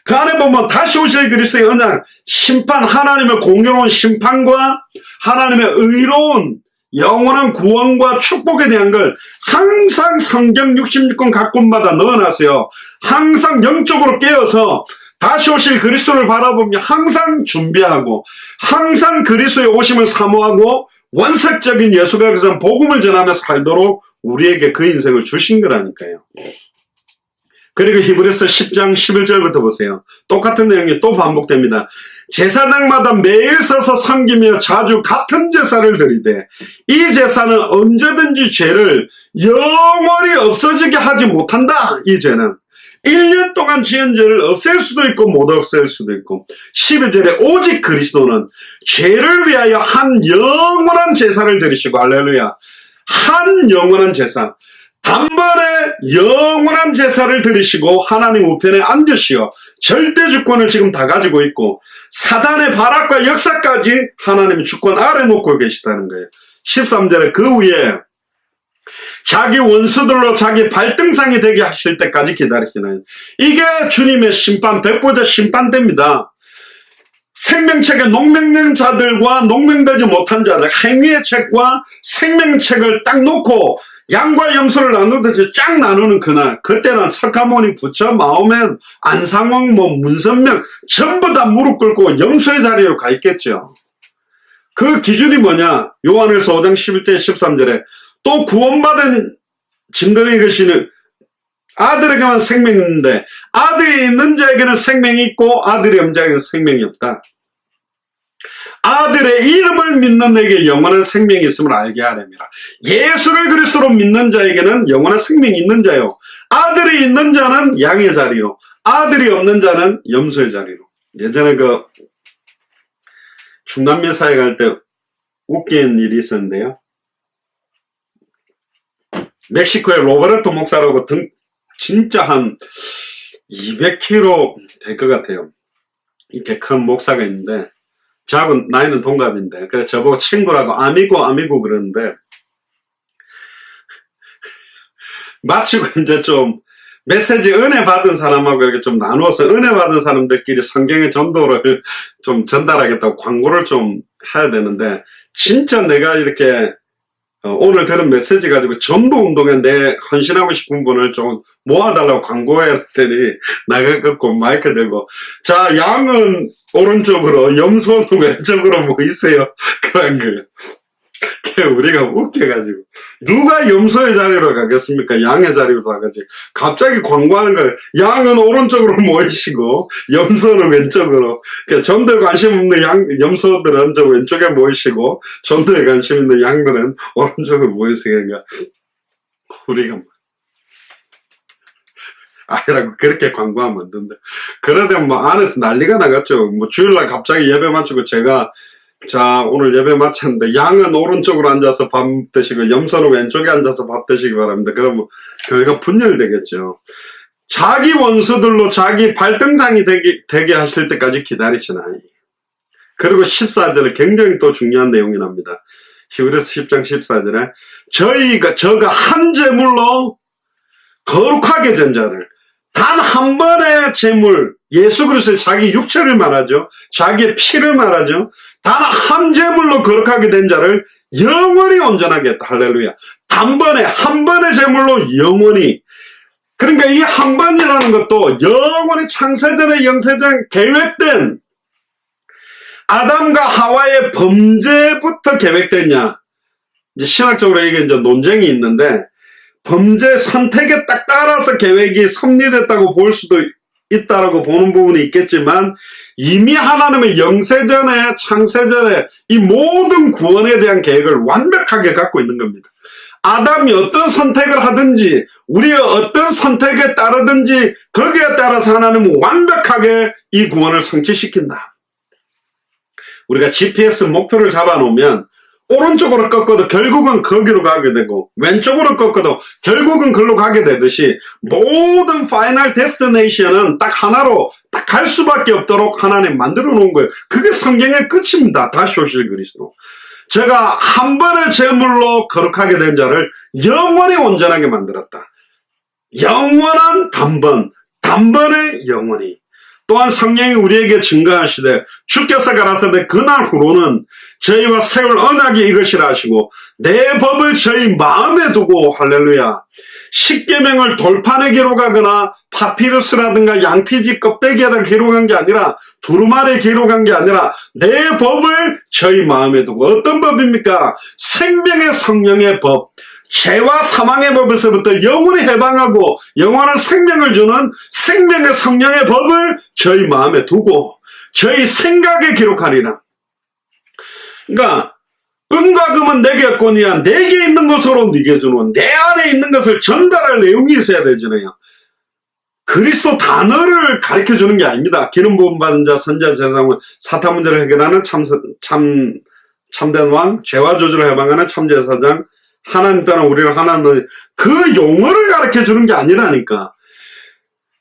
그 안에 보면 다시 오실 그리스도의 언약, 심판, 하나님의 공의로운 심판과 하나님의 의로운 영원한 구원과 축복에 대한 걸 항상 성경 66권 각권마다 넣어놨어요. 항상 영적으로 깨어서 다시 오실 그리스도를 바라보며 항상 준비하고 항상 그리스도의 오심을 사모하고 원색적인 예수가 그래서 복음을 전하며 살도록 우리에게 그 인생을 주신 거라니까요. 그리고 히브리서 10장 11절부터 보세요. 똑같은 내용이 또 반복됩니다. 제사장마다 매일 서서 섬기며 자주 같은 제사를 드리되 이 제사는 언제든지 죄를 영원히 없어지게 하지 못한다. 이 죄는 1년 동안 지은 죄를 없앨 수도 있고 못 없앨 수도 있고 12절에 오직 그리스도는 죄를 위하여 한 영원한 제사를 드리시고 할렐루야. 한 영원한 제사 단번에 영원한 제사를 드리시고 하나님 우편에 앉으시어 절대 주권을 지금 다 가지고 있고 사단의 발악과 역사까지 하나님의 주권 아래 놓고 계시다는 거예요. 13절에 그 후에 자기 원수들로 자기 발등상이 되게 하실 때까지 기다리시나요. 이게 주님의 심판, 백보자 심판대입니다. 생명책에 농맹된 자들과 농맹되지 못한 자들, 행위의 책과 생명책을 딱 놓고 양과 염소를 나누듯이 쫙 나누는 그날, 그때는 석가모니, 부처, 마호맨, 안상홍, 문선명 전부 다 무릎 꿇고 염소의 자리로 가 있겠죠. 그 기준이 뭐냐? 요한일서 5장 11절 13절에 또 구원받은 증거의 것이는 아들에게만 생명이 있는데 아들이 있는 자에게는 생명이 있고 아들이 없는 자에게는 생명이 없다. 아들의 이름을 믿는 내게 영원한 생명이 있음을 알게 하렵니다. 예수를 그리스도로 믿는 자에게는 영원한 생명이 있는 자요. 아들이 있는 자는 양의 자리로, 아들이 없는 자는 염소의 자리로. 예전에 그 중남미 사회 갈 때 웃긴 일이 있었는데요. 멕시코의 로베르토 목사라고 진짜 한 200kg 될 것 같아요. 이렇게 큰 목사가 있는데, 저하고 나이는 동갑인데, 그래서 저보고 친구라고 아미고 그러는데, 마치고 이제 좀 메시지 은혜 받은 사람하고 이렇게 좀 나누어서 은혜 받은 사람들끼리 성경의 전도를 좀 전달하겠다고 광고를 좀 해야 되는데, 진짜 내가 이렇게 오늘 들은 메시지 가지고 전도 운동에 내 헌신하고 싶은 분을 좀 모아달라고 광고했더니 나가갖고 마이크 들고, 자, 양은 오른쪽으로, 염소는 왼쪽으로 뭐 있어요? 그런 거예요. 우리가 웃겨가지고, 누가 염소의 자리로 가겠습니까? 양의 자리로 가겠지. 갑자기 광고하는 거예요. 양은 오른쪽으로 모이시고 염소는 왼쪽으로. 그러니까 전도에 관심 없는 염소들은 저 왼쪽에 모이시고, 전도에 관심 있는 양들은 오른쪽으로 모이시니까 우리가 아니라고 그렇게 광고하면 안 된다. 그러다 뭐 안에서 난리가 나갔죠. 뭐 주일날 갑자기 예배 마치고 제가, 자, 오늘 예배 마쳤는데 양은 오른쪽으로 앉아서 밥 드시고 염소는 왼쪽에 앉아서 밥 드시기 바랍니다. 그러면 교회가 분열되겠죠. 자기 원수들로 자기 발등장이 되게 하실 때까지 기다리시나니. 그리고 14절에 굉장히 또 중요한 내용이 납니다. 히브리서 10장 14절에 저가 한 제물로 거룩하게 된 자를, 단 한 번의 제물, 예수 그리스도의 자기 육체를 말하죠. 자기의 피를 말하죠. 단 한 제물로 거룩하게 된 자를 영원히 온전하게 했다. 할렐루야. 단번에, 한 번의 제물로 영원히. 그러니까 이 한 번이라는 것도 영원히 창세전에 영세전 계획된, 아담과 하와의 범죄부터 계획됐냐. 이제 신학적으로 이게 이제 논쟁이 있는데, 범죄 선택에 딱 따라서 계획이 섭리됐다고 볼 수도 있다라고 보는 부분이 있겠지만, 이미 하나님의 영세전에 창세전에 이 모든 구원에 대한 계획을 완벽하게 갖고 있는 겁니다. 아담이 어떤 선택을 하든지, 우리의 어떤 선택에 따르든지 거기에 따라서 하나님은 완벽하게 이 구원을 성취시킨다. 우리가 GPS 목표를 잡아놓으면 오른쪽으로 꺾어도 결국은 거기로 가게 되고, 왼쪽으로 꺾어도 결국은 글로 가게 되듯이, 모든 파이널 데스티네이션은 딱 하나로 딱 갈 수밖에 없도록 하나님 만들어 놓은 거예요. 그게 성경의 끝입니다. 다시 오실 그리스도. 제가 한 번의 제물로 거룩하게 된 자를 영원히 온전하게 만들었다. 영원한 단번, 단번의 영원히. 또한 성령이 우리에게 증거하시되, 주께서 가라사대 그날 후로는 저희와 세울 언약이 이것이라 하시고 내 법을 저희 마음에 두고, 할렐루야, 십계명을 돌판에 기록하거나 파피루스라든가 양피지 껍데기에다 기록한 게 아니라, 두루마리에 기록한 게 아니라 내 법을 저희 마음에 두고. 어떤 법입니까? 생명의 성령의 법, 죄와 사망의 법에서부터 영원히 해방하고 영원한 생명을 주는 생명의 성령의 법을 저희 마음에 두고 저희 생각에 기록하리라. 그러니까 은과 금은 내게 없거니와 내게 있는 것으로 네게 주는, 내 안에 있는 것을 전달할 내용이 있어야 되잖아요. 그리스도 단어를 가르쳐 주는 게 아닙니다. 기름 부음 받은 자, 선자, 제사장은 사탄 문제를 해결하는 참된 왕, 죄와 저주를 해방하는 참제사장, 하나님 따라 우리를 하나님, 그 용어를 가르쳐 주는 게 아니라니까.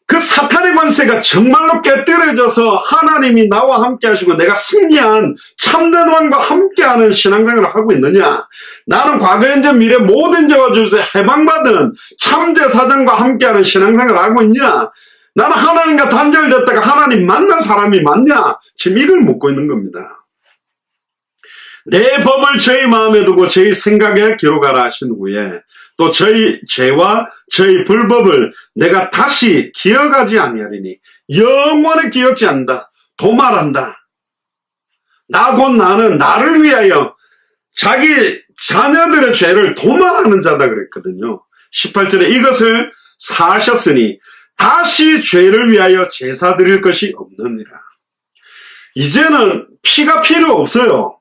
그 사탄의 권세가 정말로 깨뜨려져서 하나님이 나와 함께 하시고 내가 승리한 참된 왕과 함께하는 신앙생활을 하고 있느냐? 나는 과거, 현재, 미래 모든 죄와 저주에서 해방받은 참제사장과 함께하는 신앙생활을 하고 있냐? 나는 하나님과 단절됐다가 하나님 만난 사람이 맞냐? 지금 이걸 묻고 있는 겁니다. 내 법을 저희 마음에 두고 저희 생각에 기록하라 하신 후에 또 저희 죄와 저희 불법을 내가 다시 기억하지 아니하리니, 영원히 기억지 않는다. 도말한다. 나 곧 나는 나를 위하여 자기 자녀들의 죄를 도말하는 자다 그랬거든요. 18절에 이것을 사하셨으니 다시 죄를 위하여 제사 드릴 것이 없느니라. 이제는 피가 필요 없어요.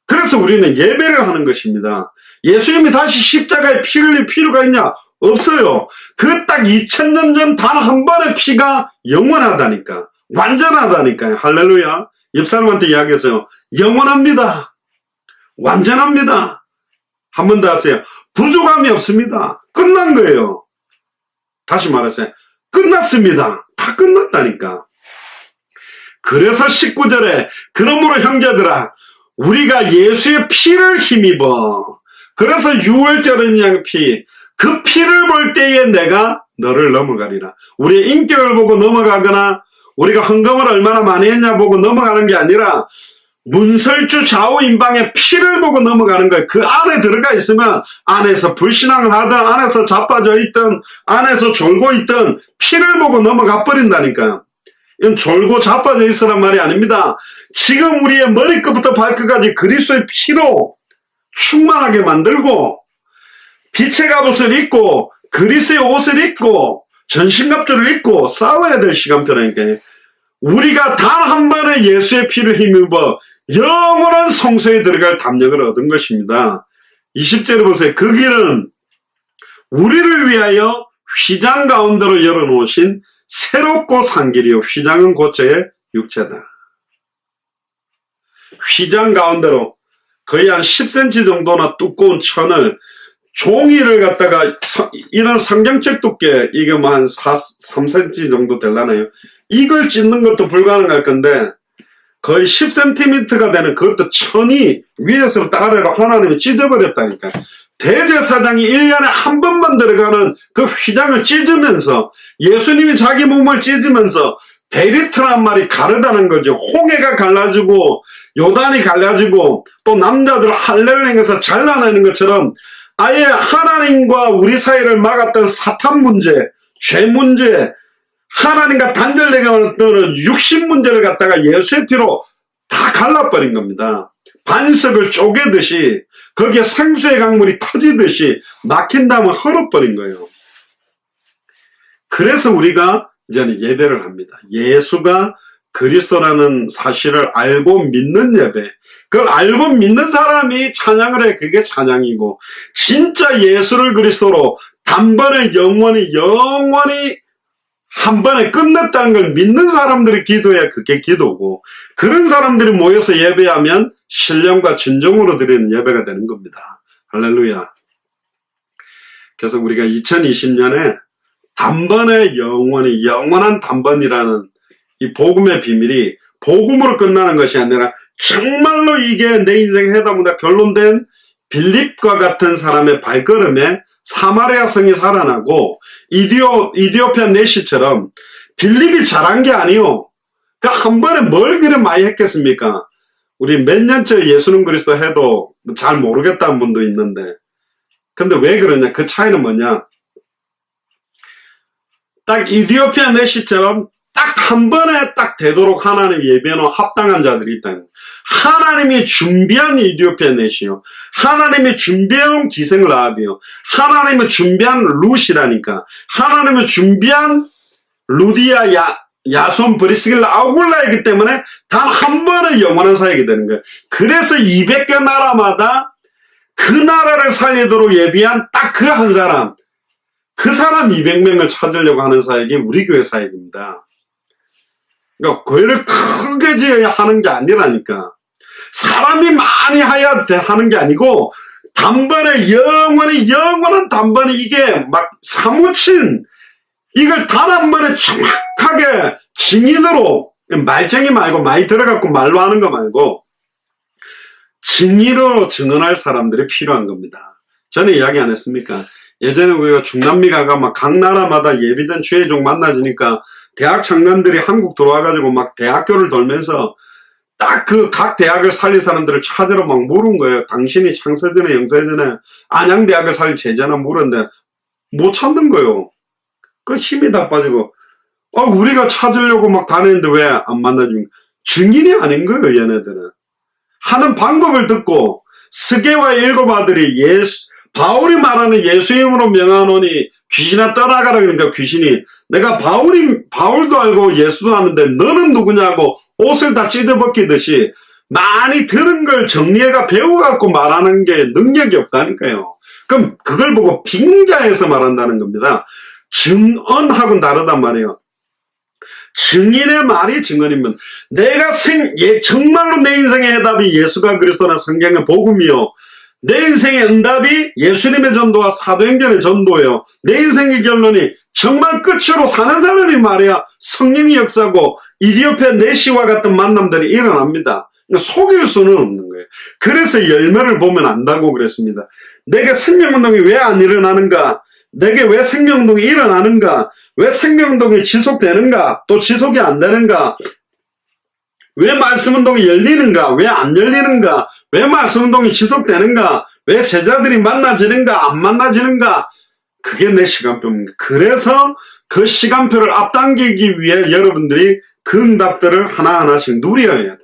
그래서 우리는 예배를 하는 것입니다. 예수님이 다시 십자가에 피를 흘릴 필요가 있냐? 없어요. 그 딱 2000년 전 단 한 번의 피가 영원하다니까. 완전하다니까요. 할렐루야. 옆사람한테 이야기했어요. 영원합니다. 완전합니다. 한 번 더 하세요. 부족함이 없습니다. 끝난 거예요. 다시 말하세요. 끝났습니다. 다 끝났다니까. 그래서 19절에 그러므로 형제들아 우리가 예수의 피를 힘입어. 그래서 6월절은 양 피. 그 피를 볼 때에 내가 너를 넘어가리라. 우리의 인격을 보고 넘어가거나 우리가 헌금을 얼마나 많이 했냐 보고 넘어가는 게 아니라 문설주 좌우 인방의 피를 보고 넘어가는 거예요. 그 안에 들어가 있으면 안에서 불신앙을 하든 안에서 자빠져 있든 안에서 졸고 있든 피를 보고 넘어가 버린다니까요. 이건 졸고 자빠져 있으란 말이 아닙니다. 지금 우리의 머리끝부터 발끝까지 그리스도의 피로 충만하게 만들고 빛의 갑옷을 입고 그리스도의 옷을 입고 전신갑주를 입고 싸워야 될 시간표라니까요. 우리가 단 한 번의 예수의 피를 힘입어 영원한 성소에 들어갈 담력을 얻은 것입니다. 20절에 보세요. 그 길은 우리를 위하여 휘장 가운데로 열어놓으신 새롭고 산 길이요. 휘장은 고쳐의 육체다. 휘장 가운데로 거의 한 10cm 정도나 두꺼운 천을 종이를 갖다가 이런 성경책 두께 이게 뭐 한 3cm 정도 되려나요? 이걸 찢는 것도 불가능할 건데 거의 10cm가 되는 그것도 천이 위에서부터 아래로 하나님이 찢어버렸다니까. 대제사장이 1년에 한 번만 들어가는 그 휘장을 찢으면서 예수님이 자기 몸을 찢으면서 베리트란 말이 가르다는 거죠. 홍해가 갈라지고 요단이 갈라지고 또 남자들 할례를 행해서 잘라내는 것처럼 아예 하나님과 우리 사이를 막았던 사탄 문제, 죄 문제, 하나님과 단절되게 만드는 육신 문제를 갖다가 예수의 피로 다 갈라버린 겁니다. 반석을 쪼개듯이 거기에 생수의 강물이 터지듯이 막힌 다음에 헐어버린 거예요. 그래서 우리가 이제는 예배를 합니다. 예수가 그리스도라는 사실을 알고 믿는 예배. 그걸 알고 믿는 사람이 찬양을 해. 그게 찬양이고 진짜 예수를 그리스도로 단번에 영원히 한 번에 끝냈다는 걸 믿는 사람들이 기도해야 그게 기도고 그런 사람들이 모여서 예배하면 신령과 진정으로 드리는 예배가 되는 겁니다. 할렐루야. 그래서 우리가 2020년에 단번에 영원한 단번이라는 이 복음의 비밀이 복음으로 끝나는 것이 아니라 정말로 이게 내 인생의 해답보다 결론된 빌립과 같은 사람의 발걸음에 사마리아 성이 살아나고 이디오피아 내시처럼 빌립이 잘한 게 아니요. 그 한 번에 뭘 그래 많이 했겠습니까? 우리 몇 년째 예수는 그리스도 해도 잘 모르겠다는 분도 있는데 근데 왜 그러냐? 그 차이는 뭐냐? 딱 이디오피아 내시처럼 딱 한 번에 딱 되도록 하나님 예배는 합당한 자들이 있다는 거예요. 하나님이 준비한 이디오피아 내시요. 하나님이 준비한 기생 라합이요. 하나님이 준비한 룻이라니까. 하나님이 준비한 루디아 야손 브리스길라 아굴라이기 때문에 단 한 번의 영원한 사역이 되는 거예요. 그래서 200개 나라마다 그 나라를 살리도록 예비한 딱 그 한 사람. 그 사람 200명을 찾으려고 하는 사역이 우리 교회 사역입니다. 그러니까 교회를 크게 지어야 하는 게 아니라니까. 사람이 많이 해야 하는 게 아니고 단번에 영원한 단번에 이게 막 사무친 이걸 단 한 번에 정확하게 증인으로 말쟁이 말고 많이 들어갖고 말로 하는 거 말고 증인으로 증언할 사람들이 필요한 겁니다. 전에 이야기 안 했습니까? 예전에 우리가 중남미 가가 막 각 나라마다 예비된 주의종 만나지니까 대학 청년들이 한국 들어와가지고 막 대학교를 돌면서 딱 그 각 대학을 살릴 사람들을 찾으러 막 물은 거예요. 당신이 창세전에 영세전에 안양대학을 살릴 제자나 물었는데 못 찾는 거예요. 그 힘이 다 빠지고 우리가 찾으려고 막 다녔는데 왜 안 만나줍니까? 증인이 아닌 거예요. 얘네들은. 하는 방법을 듣고 스게와의 7 아들이 바울이 말하는 예수 이름으로 명하노니 귀신아 떠나가라. 그러니까 귀신이 내가 바울도 알고 예수도 아는데 너는 누구냐고 옷을 다 찢어벗기듯이 많이 들은 걸 정리해가 배워갖고 말하는 게 능력이 없다니까요. 그럼 그걸 보고 빙자해서 말한다는 겁니다. 증언하고는 다르단 말이에요. 증인의 말이 증언이면 내가 정말로 내 인생의 해답이 예수가 그리스도나 성경의 복음이요. 내 인생의 응답이 예수님의 전도와 사도행전의 전도예요. 내 인생의 결론이 정말 끝으로 사는 사람이 말이야 성령의 역사고 이디오피아 내시와 같은 만남들이 일어납니다. 속일 수는 없는 거예요. 그래서 열매를 보면 안다고 그랬습니다. 내게 생명운동이 왜 안 일어나는가? 내게 왜 생명운동이 일어나는가? 왜 생명운동이 지속되는가? 또 지속이 안 되는가? 왜 말씀운동이 열리는가? 왜 안 열리는가? 왜 말씀운동이 지속되는가? 왜 제자들이 만나지는가? 안 만나지는가? 그게 내 시간표입니다. 그래서 그 시간표를 앞당기기 위해 여러분들이 그 응답들을 하나하나씩 누려야 됩니다.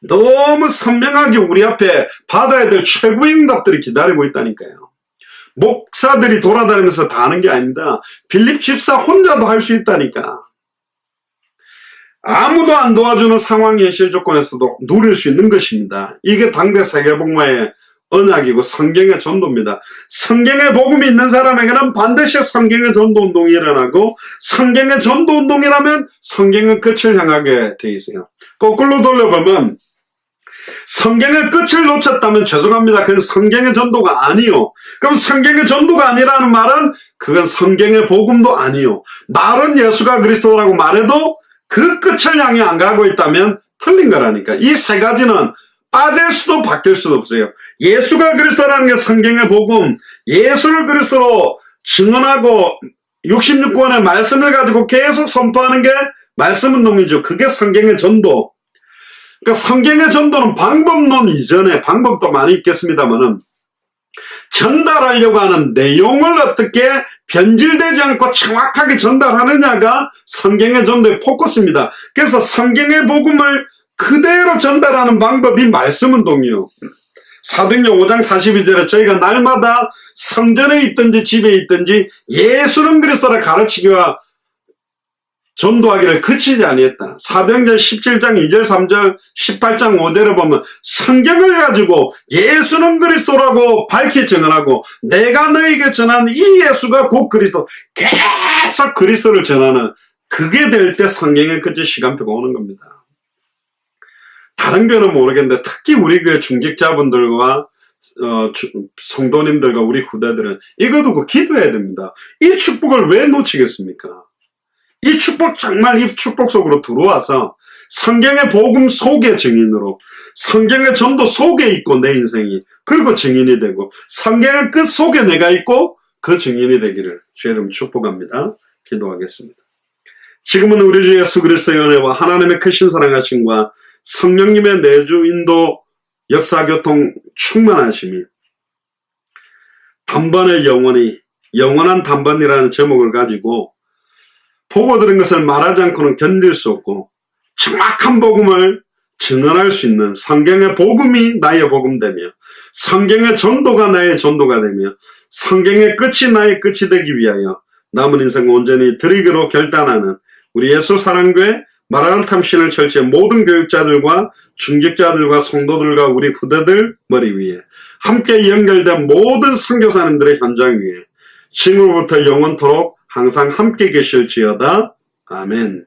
너무 선명하게 우리 앞에 받아야 될 최고의 응답들이 기다리고 있다니까요. 목사들이 돌아다니면서 다 하는 게 아닙니다. 빌립 집사 혼자도 할 수 있다니까. 아무도 안 도와주는 상황 현실 조건에서도 누릴 수 있는 것입니다. 이게 당대 세계복음화의 언약이고 성경의 전도입니다. 성경의 복음이 있는 사람에게는 반드시 성경의 전도운동이 일어나고 성경의 전도운동이라면 성경의 끝을 향하게 돼 있어요. 거꾸로 돌려보면 성경의 끝을 놓쳤다면 죄송합니다. 그건 성경의 전도가 아니요. 그럼 성경의 전도가 아니라는 말은 그건 성경의 복음도 아니요. 말은 예수가 그리스도라고 말해도 그 끝을 향해 안 가고 있다면 틀린 거라니까. 이 세 가지는 빠질 수도 바뀔 수도 없어요. 예수가 그리스도라는 게 성경의 복음, 예수를 그리스도로 증언하고 66권의 말씀을 가지고 계속 선포하는 게 말씀운동이죠. 그게 성경의 전도. 그러니까 성경의 전도는 방법론 이전에 방법도 많이 있겠습니다만은 전달하려고 하는 내용을 어떻게 변질되지 않고 정확하게 전달하느냐가 성경의 전도의 포커스입니다. 그래서 성경의 복음을 그대로 전달하는 방법이 말씀운동이요. 사도행전 5장 42절에 저희가 날마다 성전에 있든지 집에 있든지 예수는 그리스도라 가르치기와 전도하기를 그치지 아니했다. 사도행전 17장 2절 3절 18장 5절에 보면 성경을 가지고 예수는 그리스도라고 밝히 증언하고 내가 너에게 전하는 이 예수가 곧 그리스도, 계속 그리스도를 전하는, 그게 될 때 성경의 끝이 시간표가 오는 겁니다. 다른 교회는 모르겠는데 특히 우리 교회 중직자분들과 성도님들과 우리 후대들은 이거 두고 기도해야 됩니다. 이 축복을 왜 놓치겠습니까? 이 축복, 정말 이 축복 속으로 들어와서 성경의 복음 속의 증인으로, 성경의 전도 속에 있고 내 인생이, 그리고 증인이 되고 성경의 끝 속에 내가 있고 그 증인이 되기를 주의 이름 축복합니다. 기도하겠습니다. 지금은 우리 주 예수 그리스도의 은혜와 하나님의 크신 사랑하심과 성령님의 내주 인도 역사교통 충만하심이 단번에 영원한 단번이라는 제목을 가지고 보고 들은 것을 말하지 않고는 견딜 수 없고 정확한 복음을 증언할 수 있는 성경의 복음이 나의 복음되며 성경의 전도가 나의 전도가 되며 성경의 끝이 나의 끝이 되기 위하여 남은 인생 온전히 드리기로 결단하는 우리 예수 사랑교회 마라나타 신을 철치의 모든 교육자들과 중직자들과 성도들과 우리 후대들 머리 위에 함께 연결된 모든 선교사님들의 현장 위에 지금부터 영원토록 항상 함께 계실지어다. 아멘.